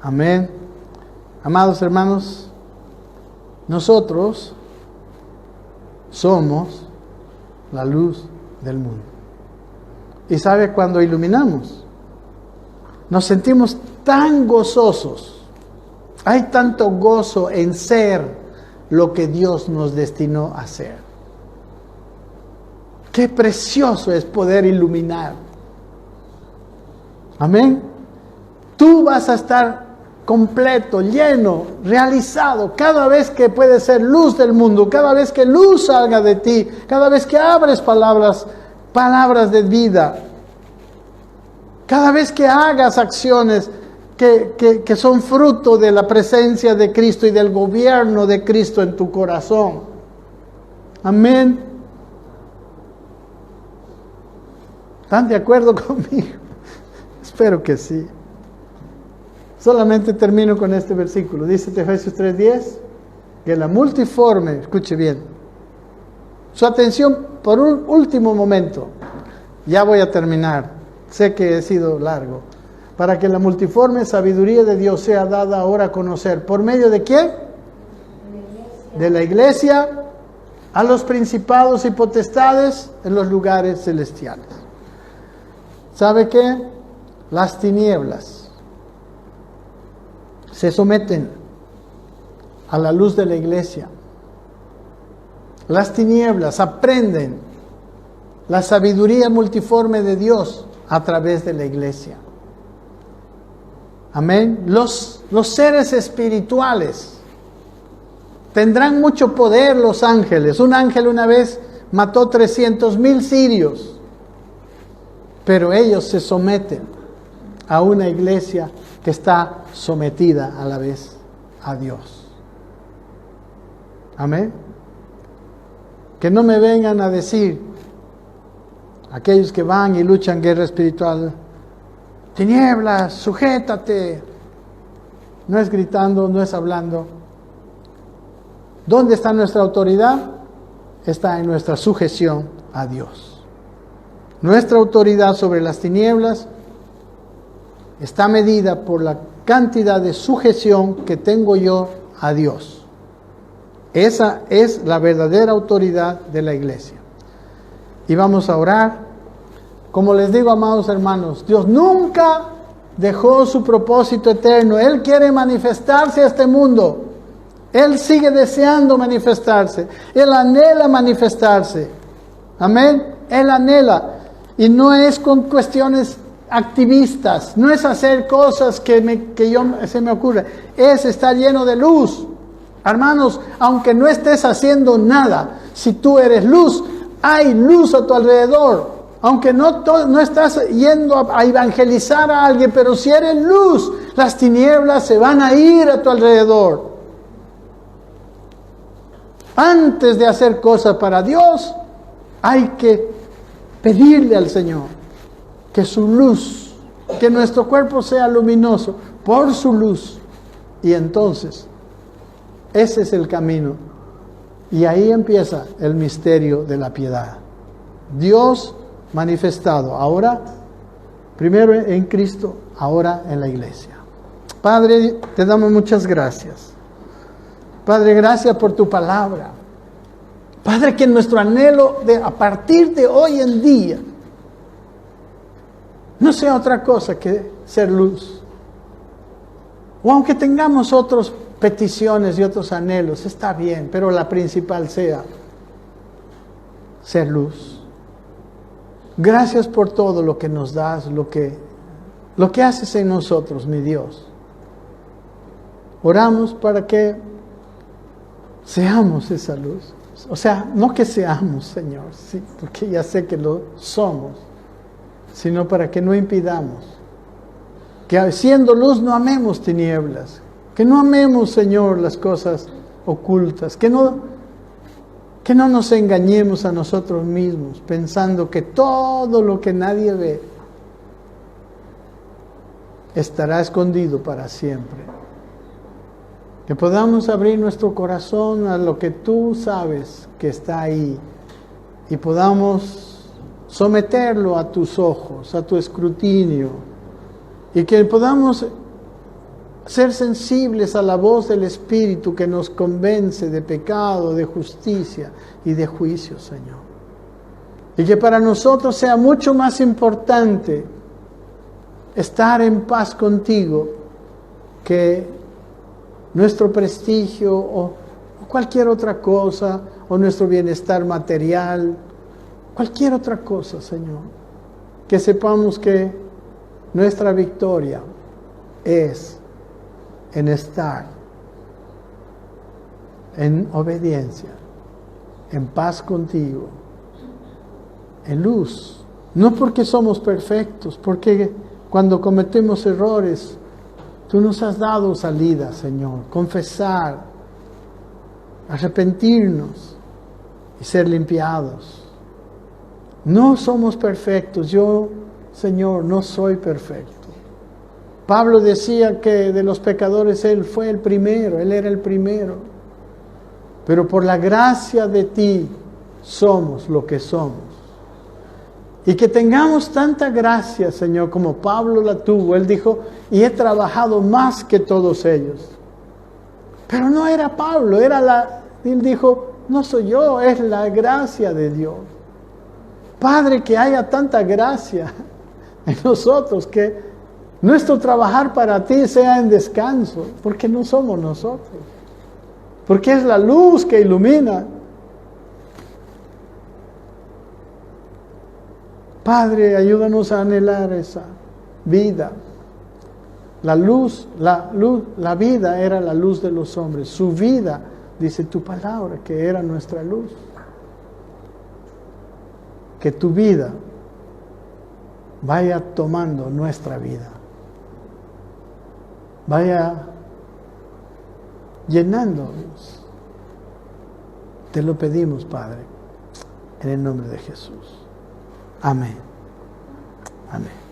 Amén. Amados hermanos, nosotros somos la luz del mundo. Y sabe, cuando iluminamos, nos sentimos tan gozosos. Hay tanto gozo en ser lo que Dios nos destinó a ser. Qué precioso es poder iluminar. Amén. Tú vas a estar completo, lleno, realizado, cada vez que puedes ser luz del mundo, cada vez que luz salga de ti, cada vez que abres palabras de vida, cada vez que hagas acciones que son fruto de la presencia de Cristo y del gobierno de Cristo en tu corazón. Amén. ¿Están de acuerdo conmigo? Espero que sí. Solamente termino con este versículo. Dice Efesios 3:10 que la multiforme, escuche bien, su atención por un último momento. Ya voy a terminar. Sé que he sido largo. Para que la multiforme sabiduría de Dios sea dada ahora a conocer. ¿Por medio de quién? De la iglesia a los principados y potestades en los lugares celestiales. ¿Sabe qué? Las tinieblas se someten a la luz de la iglesia. Las tinieblas aprenden la sabiduría multiforme de Dios a través de la iglesia. Amén. Los seres espirituales tendrán mucho poder, los ángeles. Un ángel una vez mató 300,000 sirios, pero ellos se someten a una iglesia que está sometida a la vez a Dios. Amén. Que no me vengan a decir aquellos que van y luchan guerra espiritual: tinieblas, sujétate. No es gritando, no es hablando. ¿Dónde está nuestra autoridad? Está en nuestra sujeción a Dios. Nuestra autoridad sobre las tinieblas está medida por la cantidad de sujeción que tengo yo a Dios. Esa es la verdadera autoridad de la iglesia. Y vamos a orar. Como les digo, amados hermanos, Dios nunca dejó su propósito eterno. Él quiere manifestarse a este mundo. Él sigue deseando manifestarse. Él anhela manifestarse. Amén. Él anhela. Y no es con cuestiones activistas. No es hacer cosas que se me ocurre. Es estar lleno de luz. Hermanos, aunque no estés haciendo nada, si tú eres luz, hay luz a tu alrededor. Aunque no estás yendo a evangelizar a alguien, pero si eres luz, las tinieblas se van a ir a tu alrededor. Antes de hacer cosas para Dios, hay que pedirle al Señor que su luz, que nuestro cuerpo sea luminoso por su luz. Y entonces, ese es el camino. Y ahí empieza el misterio de la piedad. Dios manifestado ahora, primero en Cristo, ahora en la iglesia. Padre, te damos muchas gracias. Padre, gracias por tu palabra. Padre, que nuestro anhelo a partir de hoy en día no sea otra cosa que ser luz. O aunque tengamos otras peticiones y otros anhelos, está bien, pero la principal sea ser luz. Gracias por todo lo que nos das, lo que haces en nosotros, mi Dios. Oramos para que seamos esa luz. O sea, no que seamos, Señor, sí, porque ya sé que lo somos, sino para que no impidamos. Que siendo luz no amemos tinieblas. Que no amemos, Señor, las cosas ocultas. Que no nos engañemos a nosotros mismos pensando que todo lo que nadie ve estará escondido para siempre. Que podamos abrir nuestro corazón a lo que tú sabes que está ahí y podamos someterlo a tus ojos, a tu escrutinio, y que podamos ser sensibles a la voz del Espíritu que nos convence de pecado, de justicia y de juicio, Señor. Y que para nosotros sea mucho más importante estar en paz contigo que nuestro prestigio o cualquier otra cosa, o nuestro bienestar material, cualquier otra cosa, Señor. Que sepamos que nuestra victoria es en estar en obediencia, en paz contigo, en luz. No porque somos perfectos, porque cuando cometemos errores, tú nos has dado salida, Señor. Confesar, arrepentirnos y ser limpiados. No somos perfectos. Yo, Señor, no soy perfecto. Pablo decía que de los pecadores él fue el primero, él era el primero. Pero por la gracia de ti somos lo que somos. Y que tengamos tanta gracia, Señor, como Pablo la tuvo. Él dijo, y he trabajado más que todos ellos. Pero no era Pablo, él dijo, no soy yo, es la gracia de Dios. Padre, que haya tanta gracia en nosotros, que nuestro trabajar para ti sea en descanso, porque no somos nosotros. Porque es la luz que ilumina. Padre, ayúdanos a anhelar esa vida. La vida era la luz de los hombres. Su vida, dice tu palabra, que era nuestra luz. Que tu vida vaya tomando nuestra vida. Vaya llenándonos. Te lo pedimos, Padre, en el nombre de Jesús. Amén. Amén.